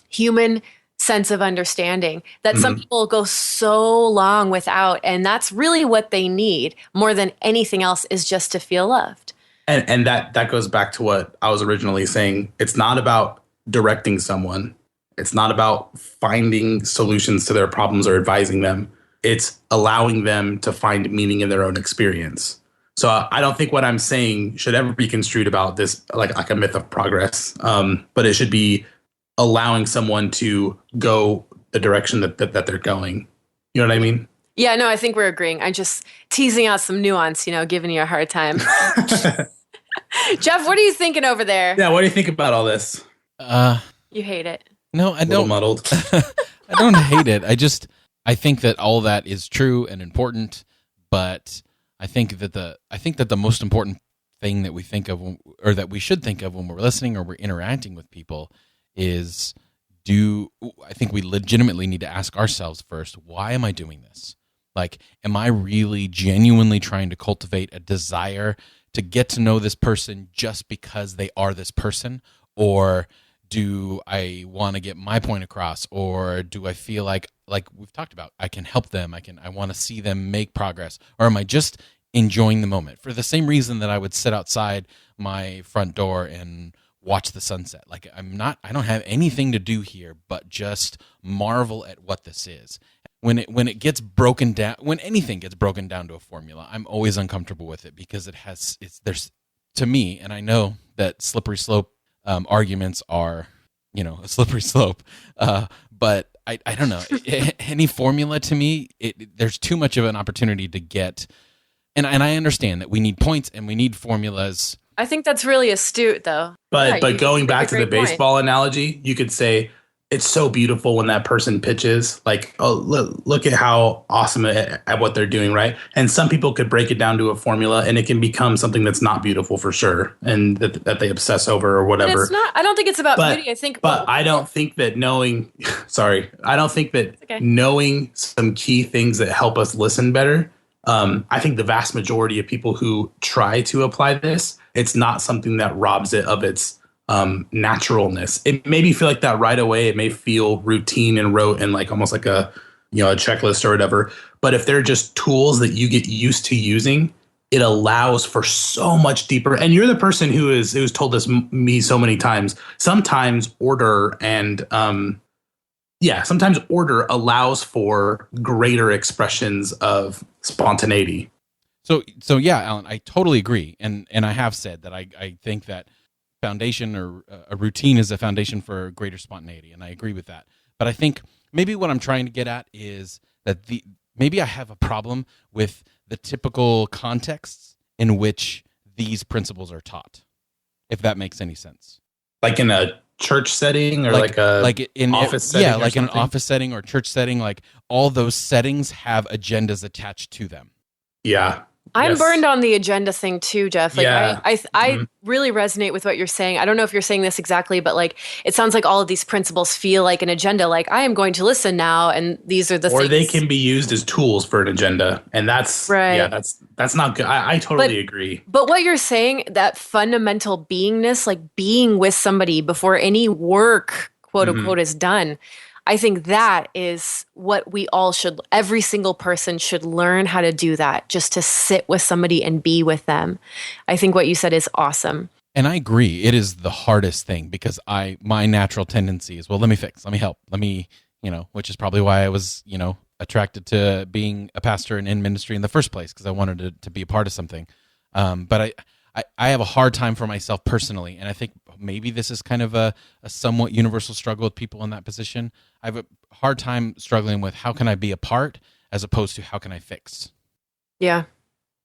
B: human sense of understanding that some people go so long without, and that's really what they need more than anything else, is just to feel loved.
A: And that goes back to what I was originally saying. It's not about directing someone. It's not about finding solutions to their problems or advising them. It's allowing them to find meaning in their own experience. So I don't think what I'm saying should ever be construed about this like a myth of progress. But it should be allowing someone to go the direction that they're going. You know what I mean?
B: Yeah, no, I think we're agreeing. I'm just teasing out some nuance, giving you a hard time. Jeff, what are you thinking over there?
A: Yeah, what do you think about all this?
B: You hate it.
C: No, I don't.
A: A little muddled.
C: I don't hate it. I think that all that is true and important, but I think that the most important thing that we think of, or that we should think of when we're listening or we're interacting with people, is I think we legitimately need to ask ourselves first, why am I doing this? Like, am I really genuinely trying to cultivate a desire to get to know this person just because they are this person? Or do I want to get my point across? Or do I feel like we've talked about, I can help them, I want to see them make progress? Or am I just enjoying the moment for the same reason that I would sit outside my front door and watch the sunset? Like, I don't have anything to do here but just marvel at what this is. When it gets broken down, when anything gets broken down to a formula, I'm always uncomfortable with it, because there's to me, and I know that slippery slope arguments are, a slippery slope, but I don't know. Any formula to me, there's too much of an opportunity to get, and I understand that we need points and we need formulas.
B: I think that's really astute, though.
A: But going back to the baseball analogy, you could say it's so beautiful when that person pitches. Like, oh, look at how awesome at what they're doing, right? And some people could break it down to a formula, and it can become something that's not beautiful for sure, and that they obsess over or whatever.
B: But it's not. I don't think it's about beauty.
A: I don't think that knowing. Sorry, I don't think that knowing some key things that help us listen better. I think the vast majority of people who try to apply this, it's not something that robs it of its naturalness. It maybe feel like that right away. It may feel routine and rote and like almost like a checklist or whatever. But if they're just tools that you get used to using, it allows for so much deeper. And you're the person who's told this me so many times. Sometimes order and Yeah, sometimes order allows for greater expressions of spontaneity.
C: So yeah, Alan, I totally agree, and I have said that I think that foundation or a routine is a foundation for greater spontaneity, and I agree with that. But I think maybe what I'm trying to get at is that maybe I have a problem with the typical contexts in which these principles are taught, if that makes any sense.
A: Like in a church setting or like in office setting?
C: Yeah, like in an office setting or church setting, like all those settings have agendas attached to them.
A: Yeah.
B: I'm burned on the agenda thing too, Jeff. Like I really resonate with what you're saying. I don't know if you're saying this exactly, but like it sounds like all of these principles feel like an agenda. Like I am going to listen now, and these are the things.
A: Or they can be used as tools for an agenda, and that's
B: right.
A: Yeah, that's not good. I totally agree.
B: But what you're saying, that fundamental beingness, like being with somebody before any work, quote unquote, is done. I think that is what we all should, every single person should learn how to do that, just to sit with somebody and be with them. I think what you said is awesome.
C: And I agree. It is the hardest thing because my natural tendency is, well, let me fix, let me help, which is probably why I was, attracted to being a pastor and in ministry in the first place, because I wanted to be a part of something. But I have a hard time for myself personally, and I think maybe this is kind of a somewhat universal struggle with people in that position. I have a hard time struggling with how can I be a part as opposed to how can I fix.
B: Yeah,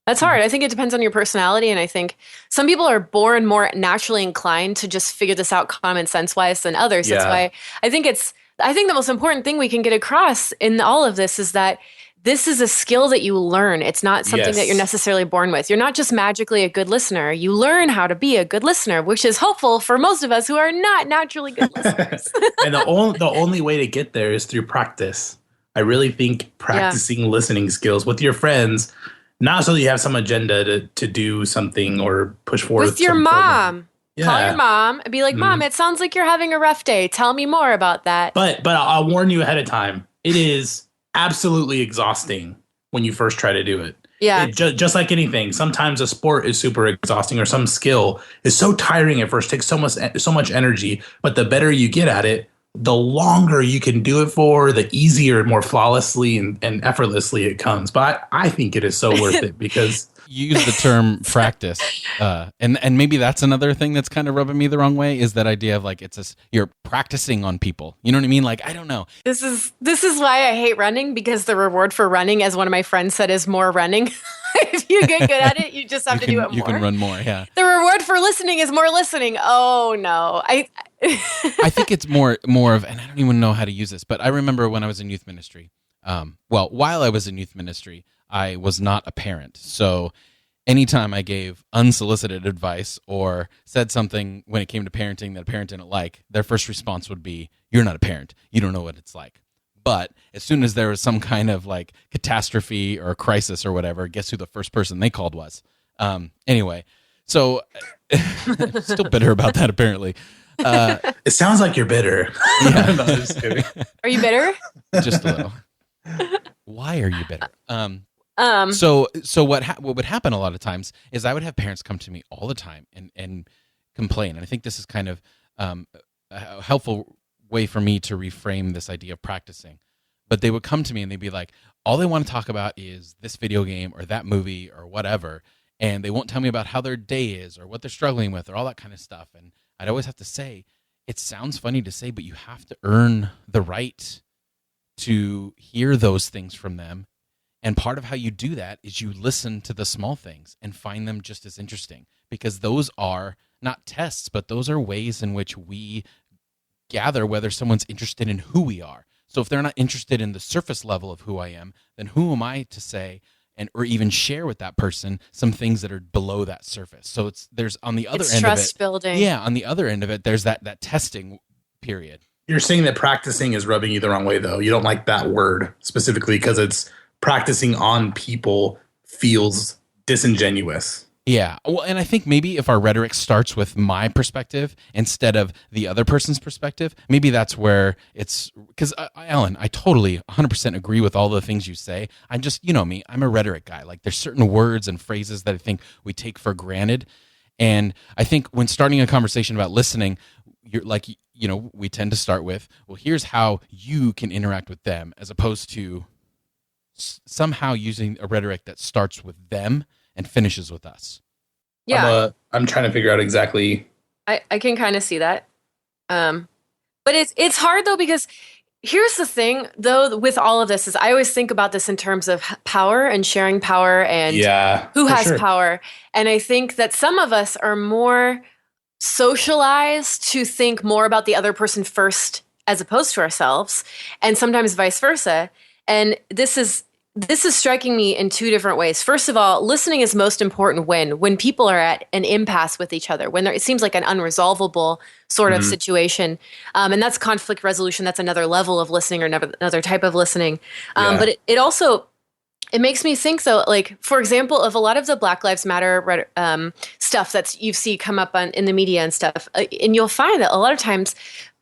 B: that's hard. I think it depends on your personality, and I think some people are born more naturally inclined to just figure this out common sense wise than others. Yeah. That's why I think the most important thing we can get across in all of this is that this is a skill that you learn. It's not something that you're necessarily born with. You're not just magically a good listener. You learn how to be a good listener, which is hopeful for most of us who are not naturally good listeners.
A: And the only way to get there is through practice. I really think practicing listening skills with your friends, not so that you have some agenda to do something or push forward.
B: With your mom. Yeah. Call your mom and be like, Mom, it sounds like you're having a rough day. Tell me more about that.
A: But I'll warn you ahead of time. It is absolutely exhausting when you first try to do it.
B: Yeah.
A: Just like anything, sometimes a sport is super exhausting, or some skill is so tiring at first, takes so much energy. But the better you get at it, the longer you can do it for, the easier, more flawlessly and effortlessly it comes. But I think it is so worth it because
C: you use the term practice, and maybe that's another thing that's kind of rubbing me the wrong way, is that idea of like you're practicing on people. You know what I mean? Like, I don't know.
B: This is why I hate running, because the reward for running, as one of my friends said, is more running. If you get good at it, you just have to do it more.
C: You can run more, yeah.
B: The reward for listening is more listening. Oh no,
C: I think it's more of, and I don't even know how to use this, but I remember when I was in youth ministry. While I was in youth ministry, I was not a parent. So anytime I gave unsolicited advice or said something when it came to parenting that a parent didn't like, their first response would be, "You're not a parent. You don't know what it's like." But as soon as there was some kind of like catastrophe or crisis or whatever, guess who the first person they called was? Anyway, so still bitter about that apparently.
A: It sounds like you're bitter.
C: Yeah.
A: No, I'm just kidding.
B: Are you bitter?
C: Just a little. Why are you bitter? So what would happen a lot of times is I would have parents come to me all the time and complain. And I think this is kind of a helpful way for me to reframe this idea of practicing. But they would come to me and they'd be like, all they want to talk about is this video game or that movie or whatever. And they won't tell me about how their day is or what they're struggling with or all that kind of stuff. And I'd always have to say, it sounds funny to say, but you have to earn the right to hear those things from them. And part of how you do that is you listen to the small things and find them just as interesting, because those are not tests, but those are ways in which we gather whether someone's interested in who we are. So if they're not interested in the surface level of who I am, then who am I to say or even share with that person some things that are below that surface? So there's on the other end of it,
B: trust building.
C: Yeah, on the other end of it, there's that testing period.
A: You're saying that practicing is rubbing you the wrong way, though. You don't like that word specifically because it's practicing on people feels disingenuous.
C: Yeah. Well, and I think maybe if our rhetoric starts with my perspective instead of the other person's perspective, maybe that's where it's, because Alan, I totally 100% agree with all the things you say. I just, you know me, I'm a rhetoric guy. Like there's certain words and phrases that I think we take for granted. And I think when starting a conversation about listening, you're like, we tend to start with, well, here's how you can interact with them, as opposed to somehow using a rhetoric that starts with them and finishes with us.
B: Yeah.
A: I'm trying to figure out exactly.
B: I can kind of see that. But it's hard though, because here's the thing though with all of this is I always think about this in terms of power and sharing power and who has power. And I think that some of us are more socialized to think more about the other person first as opposed to ourselves, and sometimes vice versa. And this is striking me in two different ways. First of all, listening is most important when people are at an impasse with each other, when it seems like an unresolvable sort of situation. And that's conflict resolution. That's another level of listening or another type of listening. But it also, it makes me think though, like, for example, of a lot of the Black Lives Matter stuff that you see come up in the media and stuff, and you'll find that a lot of times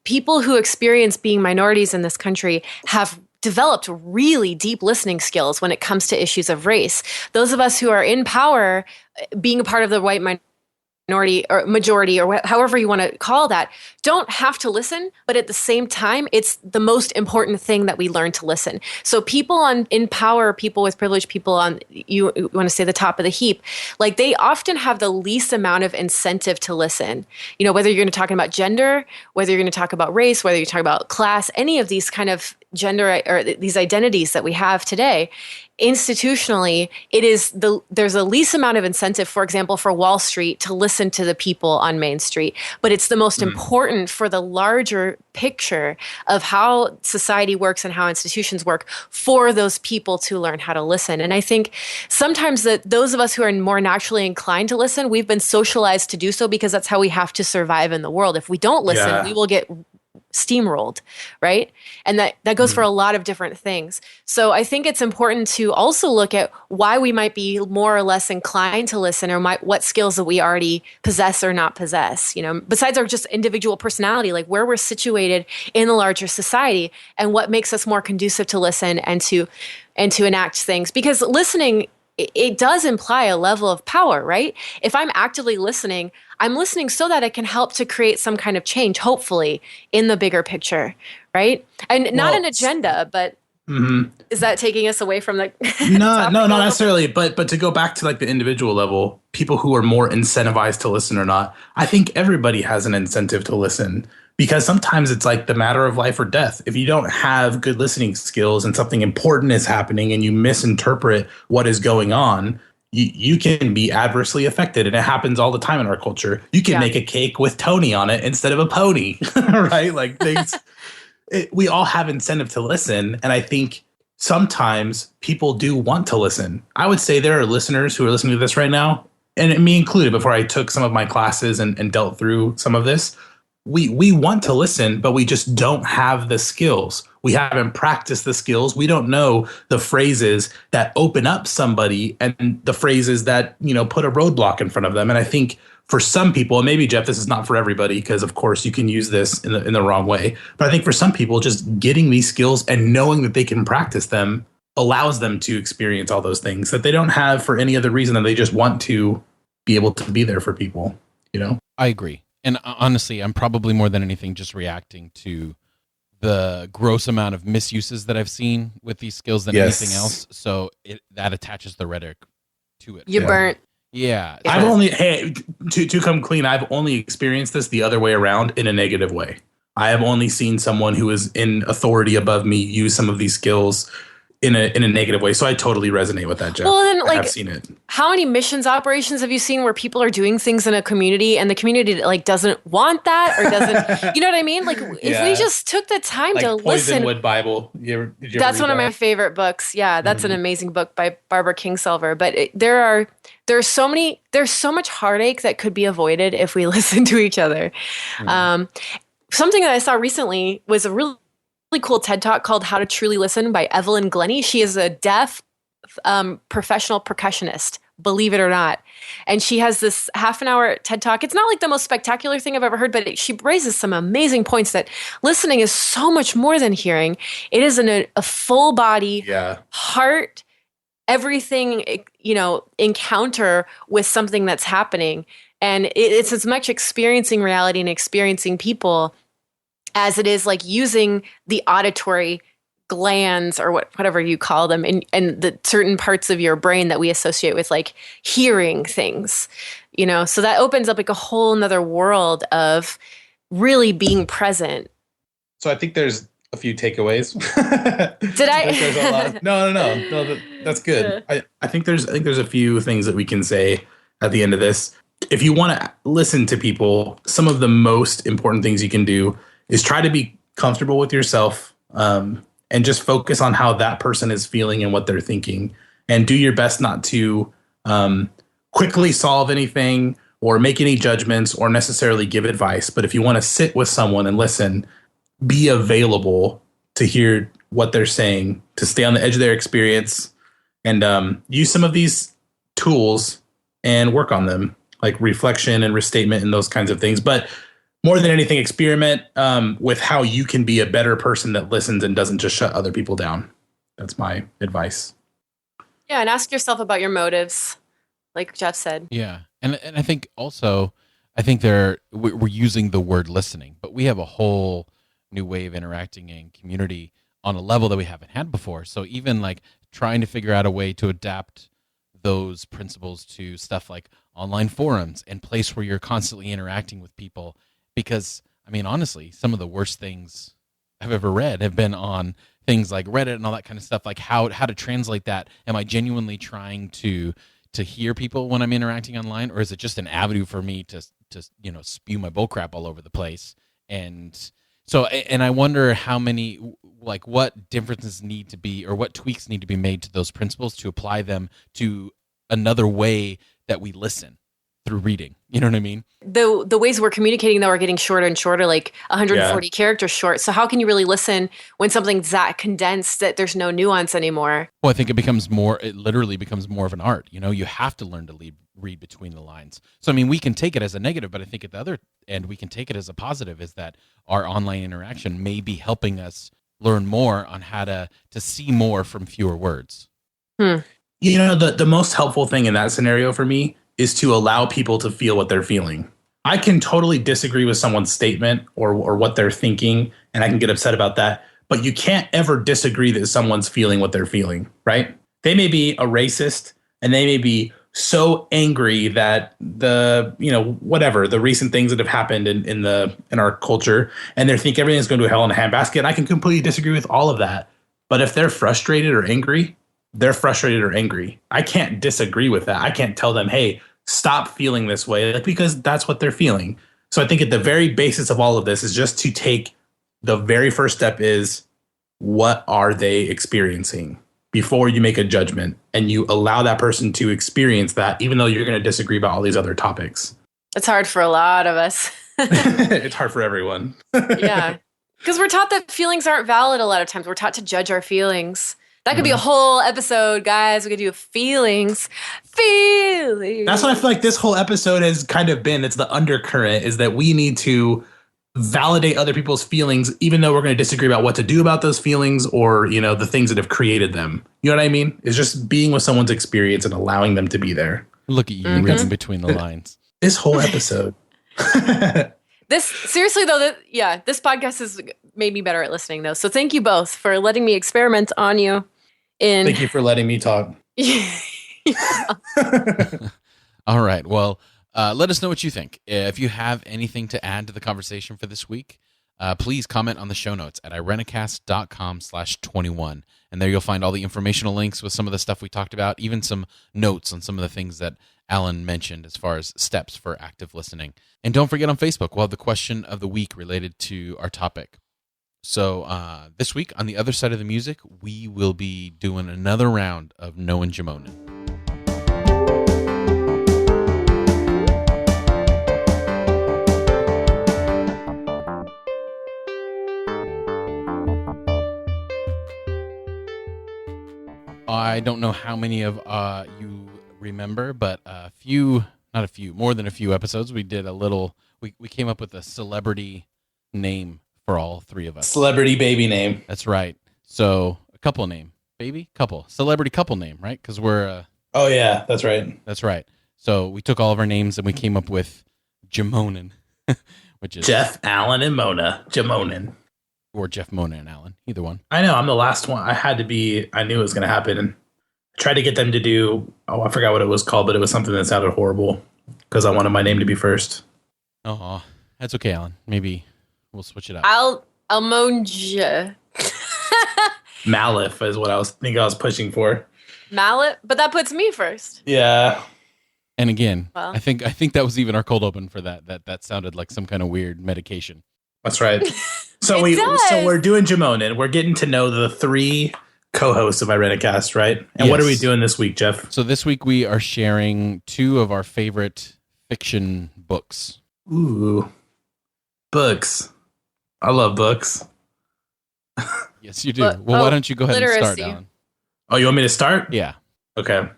B: people who experience being minorities in this country have developed really deep listening skills when it comes to issues of race. Those of us who are in power, being a part of the white minority or majority or however you want to call that, don't have to listen, but at the same time, it's the most important thing that we learn to listen. So people in power, people with privilege, people on, you want to say the top of the heap, like they often have the least amount of incentive to listen. Whether you're going to talk about gender, whether you're going to talk about race, whether you talk about class, any of these kind of gender or these identities that we have today, institutionally, there's the least amount of incentive, for example, for Wall Street to listen to the people on Main Street, but it's the most important for the larger picture of how society works and how institutions work for those people to learn how to listen. And I think sometimes that those of us who are more naturally inclined to listen, we've been socialized to do so because that's how we have to survive in the world. If we don't listen, we will get steamrolled, right? And that goes for a lot of different things. So I think it's important to also look at why we might be more or less inclined to listen, or what skills that we already possess or not possess, besides our just individual personality, like where we're situated in the larger society and what makes us more conducive to listen and to enact things. Because listening, it does imply a level of power, right? If I'm actively listening, I'm listening so that I can help to create some kind of change, hopefully, in the bigger picture, right? And not an agenda, but is that taking us away from the
A: No, not necessarily. But to go back to like the individual level, people who are more incentivized to listen or not, I think everybody has an incentive to listen. Because sometimes it's like the matter of life or death. If you don't have good listening skills and something important is happening and you misinterpret what is going on, you can be adversely affected. And it happens all the time in our culture. You can make a cake with Tony on it instead of a pony, right? Like we all have incentive to listen. And I think sometimes people do want to listen. I would say there are listeners who are listening to this right now, and me included, before I took some of my classes and dealt through some of this. We want to listen, but we just don't have the skills. We haven't practiced the skills. We don't know the phrases that open up somebody and the phrases that, put a roadblock in front of them. And I think for some people, and maybe, Jeff, this is not for everybody, because of course you can use this in the wrong way. But I think for some people, just getting these skills and knowing that they can practice them allows them to experience all those things that they don't have for any other reason than they just want to be able to be there for people,
C: I agree. And honestly, I'm probably more than anything just reacting to the gross amount of misuses that I've seen with these skills than anything else. So that attaches the rhetoric to it.
B: You burnt.
C: Yeah.
A: I've only, to come clean, I've only experienced this the other way around in a negative way. I have only seen someone who is in authority above me use some of these skills in a negative way. So I totally resonate with that, Jeff.
B: Well, then,
A: I have seen it.
B: How many missions operations have you seen where people are doing things in a community and the community doesn't want that or doesn't, you know what I mean? Like if we just took the time to listen.
A: Poisonwood Bible. Did you ever
B: that's
A: read
B: one of my favorite books. Yeah, that's an amazing book by Barbara Kingsolver. But there's so much heartache that could be avoided if we listen to each other. Something that I saw recently was a really cool TED Talk called How to Truly Listen by Evelyn Glennie. She is a deaf professional percussionist, believe it or not. And she has this half an hour TED Talk. It's not like the most spectacular thing I've ever heard, but she raises some amazing points that listening is so much more than hearing. It is a full body, heart, everything, encounter with something that's happening. And it's as much experiencing reality and experiencing people as it is like using the auditory glands or whatever you call them, and the certain parts of your brain that we associate with like hearing things, so that opens up like a whole nother world of really being present.
A: So I think there's a few takeaways.
B: Did I?
A: There's a lot no, that's good. I think there's a few things that we can say at the end of this. If you want to listen to people, some of the most important things you can do is try to be comfortable with yourself, and just focus on how that person is feeling and what they're thinking, and do your best not to quickly solve anything or make any judgments or necessarily give advice. But if you want to sit with someone and listen, be available to hear what they're saying, to stay on the edge of their experience, and use some of these tools and work on them, like reflection and restatement and those kinds of things. But more than anything, experiment with how you can be a better person that listens and doesn't just shut other people down. That's my advice.
B: Yeah, and ask yourself about your motives, like Jeff said.
C: Yeah, and I think also, we're using the word listening, but we have a whole new way of interacting in community on a level that we haven't had before. So even like trying to figure out a way to adapt those principles to stuff like online forums and place where you're constantly interacting with people. Because, I mean, honestly, some of the worst things I've ever read have been on things like Reddit and all that kind of stuff, like how to translate that. Am I genuinely trying to hear people when I'm interacting online, or is it just an avenue for me to spew my bullcrap all over the place? And so, and I wonder how many, like, what differences need to be, or what tweaks need to be made to those principles to apply them to another way that we listen through reading. You know what I mean?
B: The ways we're communicating, though, are getting shorter and shorter, like 140 characters short. So how can you really listen when something's that condensed that there's no nuance anymore?
C: Well, I think it literally becomes more of an art. You have to learn to read between the lines. So, I mean, we can take it as a negative, but I think at the other end, we can take it as a positive, is that our online interaction may be helping us learn more on how to see more from fewer words.
A: The most helpful thing in that scenario for me is to allow people to feel what they're feeling. I can totally disagree with someone's statement or what they're thinking, and I can get upset about that. But you can't ever disagree that someone's feeling what they're feeling, right? They may be a racist, and they may be so angry that the recent things that have happened in our culture, and they think everything's going to hell in a handbasket. And I can completely disagree with all of that. But if they're frustrated or angry, they're frustrated or angry. I can't disagree with that. I can't tell them, hey, stop feeling this way, because that's what they're feeling. So I think at the very basis of all of this is just to take the very first step is, what are they experiencing, before you make a judgment, and you allow that person to experience that, even though you're going to disagree about all these other topics.
B: It's hard for a lot of us.
A: It's hard for everyone.
B: Yeah. Because we're taught that feelings aren't valid a lot of times. We're taught to judge our feelings. That could be a whole episode, guys. We could do feelings.
A: That's what I feel like this whole episode has kind of been. It's the undercurrent, is that we need to validate other people's feelings, even though we're going to disagree about what to do about those feelings, or, the things that have created them. You know what I mean? It's just being with someone's experience and allowing them to be there.
C: Look at you reading between the lines.
A: This whole episode.
B: Seriously though, this podcast has made me better at listening though. So thank you both for letting me experiment on you.
A: Thank you for letting me talk.
C: All right. Well, let us know what you think. If you have anything to add to the conversation for this week, please comment on the show notes at irenicast.com/21. And there you'll find all the informational links with some of the stuff we talked about, even some notes on some of the things that Alan mentioned as far as steps for active listening. And don't forget, on Facebook, we'll have the question of the week related to our topic. So this week, on the other side of the music, we will be doing another round of Knowin Jemonen. I don't know how many of you remember, but more than a few episodes, we did we came up with a celebrity name for all three of us.
A: Celebrity baby name.
C: That's right. So a couple name. Celebrity couple name, right? Because we're...
A: oh, yeah, that's right.
C: That's right. So we took all of our names and we came up with Jemonen, which is
A: Jeff, Allen, and Mona Jemonen.
C: or Jeff, Mona, and Allen, either one.
A: I know. I'm the last one. I knew it was going to happen. And I tried to get them to do, I forgot what it was called, but it was something that sounded horrible because I wanted my name to be first.
C: Oh, that's okay, Alan. Maybe we'll switch it up.
B: Almonja.
A: Malif is what I was pushing for.
B: Mallet, but that puts me first.
A: Yeah.
C: And again,
B: Well.
C: I think that was even our cold open for that. That sounded like some kind of weird medication.
A: That's right. So we're doing Jemonen. We're getting to know the 3 co-hosts of I Read a Cast, right? And What are we doing this week, Jeff?
C: So this week we are sharing 2 of our favorite fiction books.
A: Ooh. Books. I love books.
C: Yes, you do. Why don't you go ahead and start, Alan?
A: Oh, you want me to start?
C: Yeah.
A: Okay.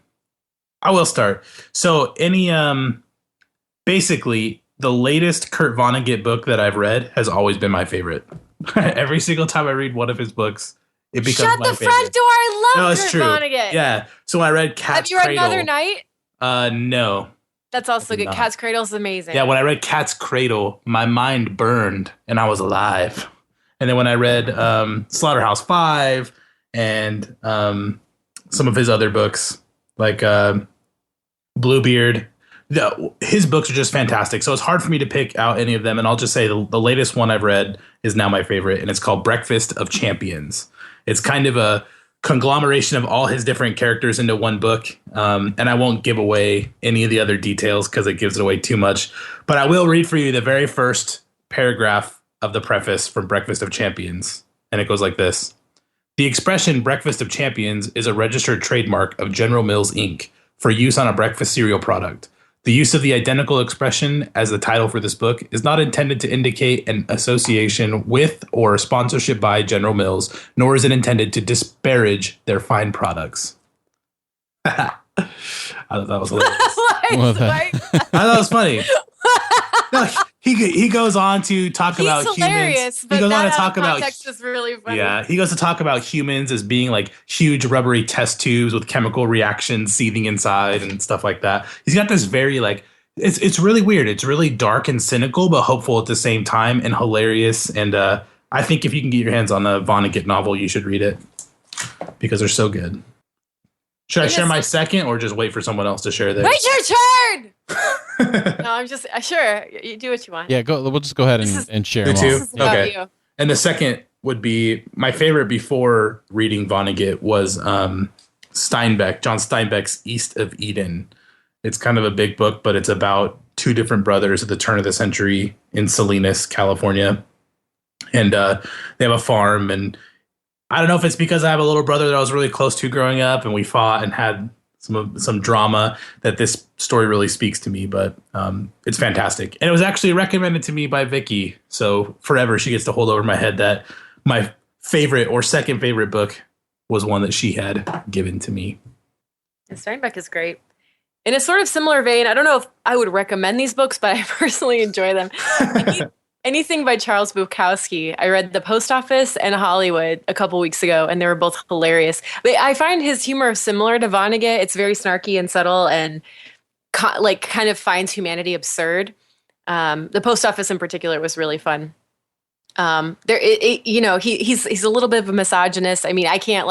A: I will start. So basically the latest Kurt Vonnegut book that I've read has always been my favorite. Every single time I read one of his books, it becomes
B: Shut
A: my
B: the
A: favorite.
B: front door. I love
A: It's
B: Kurt
A: true.
B: Vonnegut.
A: Yeah. So when I read Cat's
B: Have you read
A: Cradle.
B: Another Night?
A: No.
B: That's also
A: I did
B: good.
A: not.
B: Cat's Cradle is amazing.
A: Yeah, when I read Cat's Cradle, my mind burned and I was alive. And then when I read Slaughterhouse-Five and some of his other books, like Bluebeard, his books are just fantastic. So it's hard for me to pick out any of them. And I'll just say the latest one I've read is now my favorite, and it's called Breakfast of Champions. It's kind of a conglomeration of all his different characters into one book. And I won't give away any of the other details because it gives it away too much. But I will read for you the very first paragraph of the preface from Breakfast of Champions. And it goes like this. The expression Breakfast of Champions is a registered trademark of General Mills, Inc. for use on a breakfast cereal product. The use of the identical expression as the title for this book is not intended to indicate an association with or sponsorship by General Mills, nor is it intended to disparage their fine products. I thought that was hilarious. I thought it was funny. No, he goes on to talk about
B: hilarious,
A: humans.
B: But
A: he goes
B: that
A: on to talk about
B: context is really funny.
A: Yeah, he goes to talk about humans as being like huge rubbery test tubes with chemical reactions seething inside and stuff like that. He's got this very like it's really weird. It's really dark and cynical, but hopeful at the same time and hilarious. And I think if you can get your hands on a Vonnegut novel, you should read it because they're so good. Should I share my second or just wait for someone else to share theirs?
B: Wait your turn! No, I'm just sure. You do what you want.
C: Yeah, we'll just go ahead and share them all.
B: This is about
A: Okay.
B: you.
A: And the second would be my favorite before reading Vonnegut was John Steinbeck's East of Eden. It's kind of a big book, but it's about 2 different brothers at the turn of the century in Salinas, California. And they have a farm, and I don't know if it's because I have a little brother that I was really close to growing up and we fought and had some drama that this story really speaks to me, but it's fantastic. And it was actually recommended to me by Vicky. So forever she gets to hold over my head that my favorite or second favorite book was one that she had given to me.
B: And Steinbeck is great. In a sort of similar vein, I don't know if I would recommend these books, but I personally enjoy them. Anything by Charles Bukowski. I read The Post Office and Hollywood a couple weeks ago, and they were both hilarious. But I find his humor similar to Vonnegut. It's very snarky and subtle and kind of finds humanity absurd. The Post Office in particular was really fun. He's a little bit of a misogynist. I mean, I can't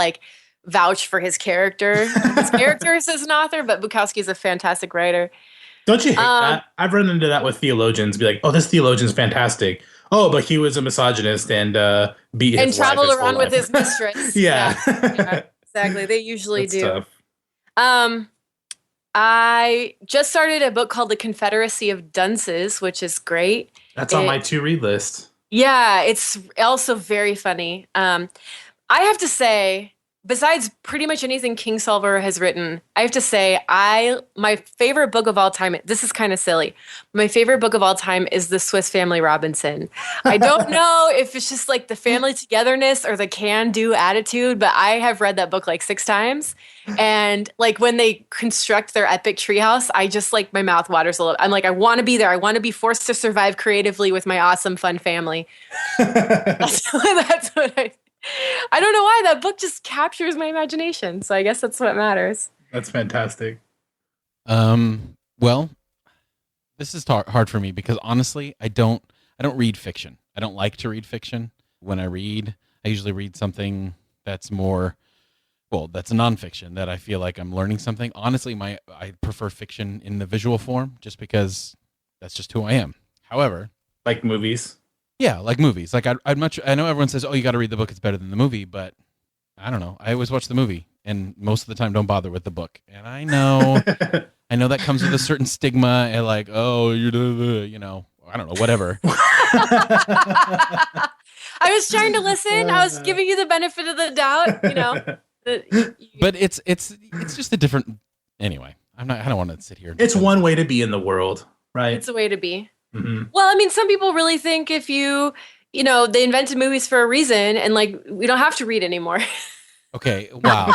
B: vouch for his character. His character is as an author, but Bukowski is a fantastic writer.
A: Don't you hate that? I've run into that with theologians. Be like, oh, this theologian's fantastic. Oh, but he was a misogynist and beat his wife.
B: And traveled around with his mistress.
A: Yeah.
B: Yeah, exactly. They usually do.
A: Tough.
B: I just started a book called The Confederacy of Dunces, which is great.
A: That's on my to-read list.
B: Yeah, it's also very funny. I have to say, besides pretty much anything Kingsolver has written, I have to say my favorite book of all time, this is kind of silly. My favorite book of all time is The Swiss Family Robinson. I don't know if it's just the family togetherness or the can-do attitude, but I have read that book 6 times. And when they construct their epic treehouse, I just my mouth waters a little. I'm I want to be there. I want to be forced to survive creatively with my awesome, fun family. That's what I don't know why that book just captures my imagination. So I guess that's what matters.
A: That's fantastic.
C: Well, this is hard for me because honestly, I don't I don't read fiction. I don't like to read fiction. When I read, I usually read something that's more, well, that's a nonfiction that I feel like I'm learning something. Honestly, I prefer fiction in the visual form just because that's just who I am. However,
A: Like movies.
C: yeah, like movies. Like I know everyone says, "Oh, you got to read the book; it's better than the movie." But I don't know. I always watch the movie, and most of the time, don't bother with the book. And I know that comes with a certain stigma, and like, oh, I don't know, whatever.
B: I was trying to listen. I was giving you the benefit of the doubt.
C: But it's just a different. Anyway, I don't want to sit here.
A: It's one way to be in the world, right?
B: It's a way to be.
A: Mm-hmm.
B: Well, I mean, some people really think if they invented movies for a reason, and like we don't have to read anymore.
C: Okay, wow.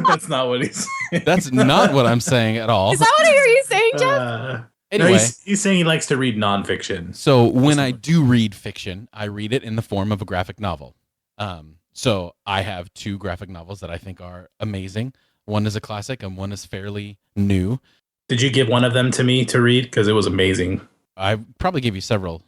A: That's not what he's saying.
C: That's not what I'm saying at all.
B: Is that what I hear you saying, Jeff?
C: Anyway,
A: no, he's saying he likes to read nonfiction.
C: So when I do read fiction, I read it in the form of a graphic novel. So I have 2 graphic novels that I think are amazing. One is a classic and one is fairly new.
A: Did you give one of them to me to read? Because it was amazing.
C: I probably gave you several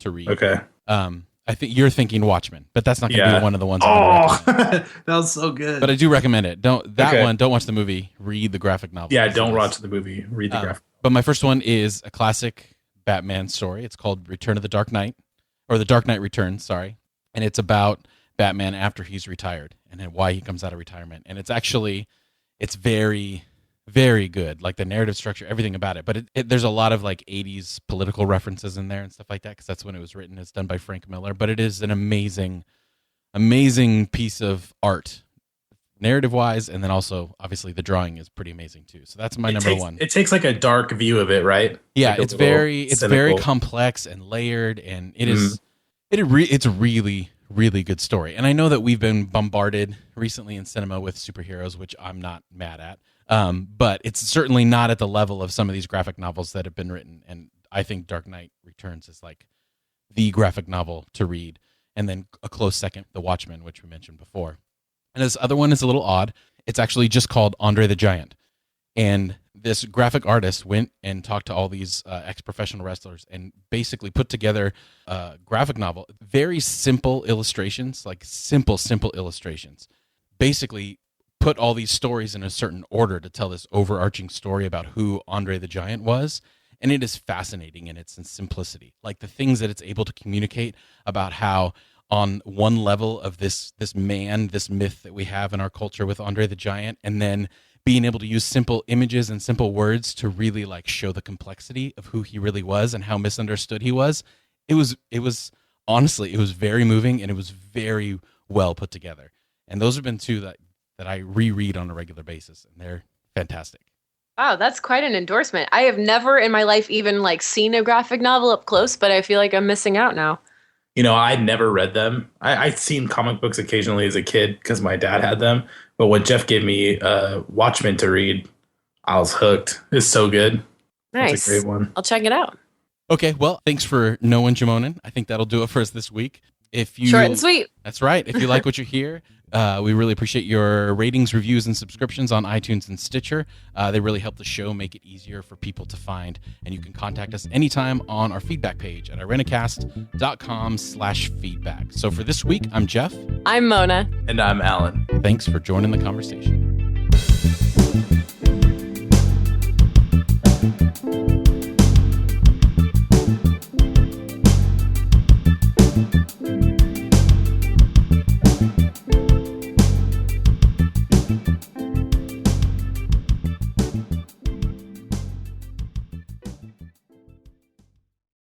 C: to read.
A: Okay.
C: I think you're thinking Watchmen, but that's not going to be one of the ones I'm going to recommend.
A: That was so good.
C: But I do recommend it. Don't watch the movie. Read the graphic novel.
A: Yeah, don't watch the movie. Read the graphic.
C: But my first one is a classic Batman story. It's called Return of the Dark Knight, or The Dark Knight Returns, sorry. And it's about Batman after he's retired and then why he comes out of retirement. And it's very, very good. Like the narrative structure, everything about it. But there's a lot of like 80s political references in there and stuff like that because that's when it was written. It's done by Frank Miller. But it is an amazing, amazing piece of art, narrative-wise, and then also, obviously, the drawing is pretty amazing too. So that's my number one.
A: It takes like a dark view of it, right?
C: Yeah,
A: like
C: it's very complex and layered, and it's a really, really good story. And I know that we've been bombarded recently in cinema with superheroes, which I'm not mad at. But it's certainly not at the level of some of these graphic novels that have been written. And I think Dark Knight Returns is like the graphic novel to read. And then a close second, The Watchmen, which we mentioned before. And this other one is a little odd. It's actually just called Andre the Giant. And this graphic artist went and talked to all these ex-professional wrestlers and basically put together a graphic novel. Very simple illustrations, like simple illustrations. Basically put all these stories in a certain order to tell this overarching story about who Andre the Giant was. And it is fascinating in its simplicity. Like the things that it's able to communicate about how on one level of this myth that we have in our culture with Andre the Giant, and then being able to use simple images and simple words to really like show the complexity of who he really was and how misunderstood he was. It was honestly, it was very moving and it was very well put together. And those have been 2 that I reread on a regular basis, and they're fantastic.
B: Wow, that's quite an endorsement. I have never in my life even like seen a graphic novel up close, but I feel like I'm missing out now.
A: I'd never read them. I'd seen comic books occasionally as a kid because my dad had them. But when Jeff gave me Watchmen to read, I was hooked. It's so good.
B: Nice.
A: It's a great one.
B: I'll check it out.
C: Okay, well, thanks for Knowin Jemonen. I think that'll do it for us this week.
B: Short and sweet.
C: That's right. If you like what you hear, we really appreciate your ratings, reviews, and subscriptions on iTunes and Stitcher. They really help the show make it easier for people to find. And you can contact us anytime on our feedback page at irenicast.com/feedback. So for this week, I'm Jeff.
B: I'm Mona.
A: And I'm Alan.
C: Thanks for joining the conversation.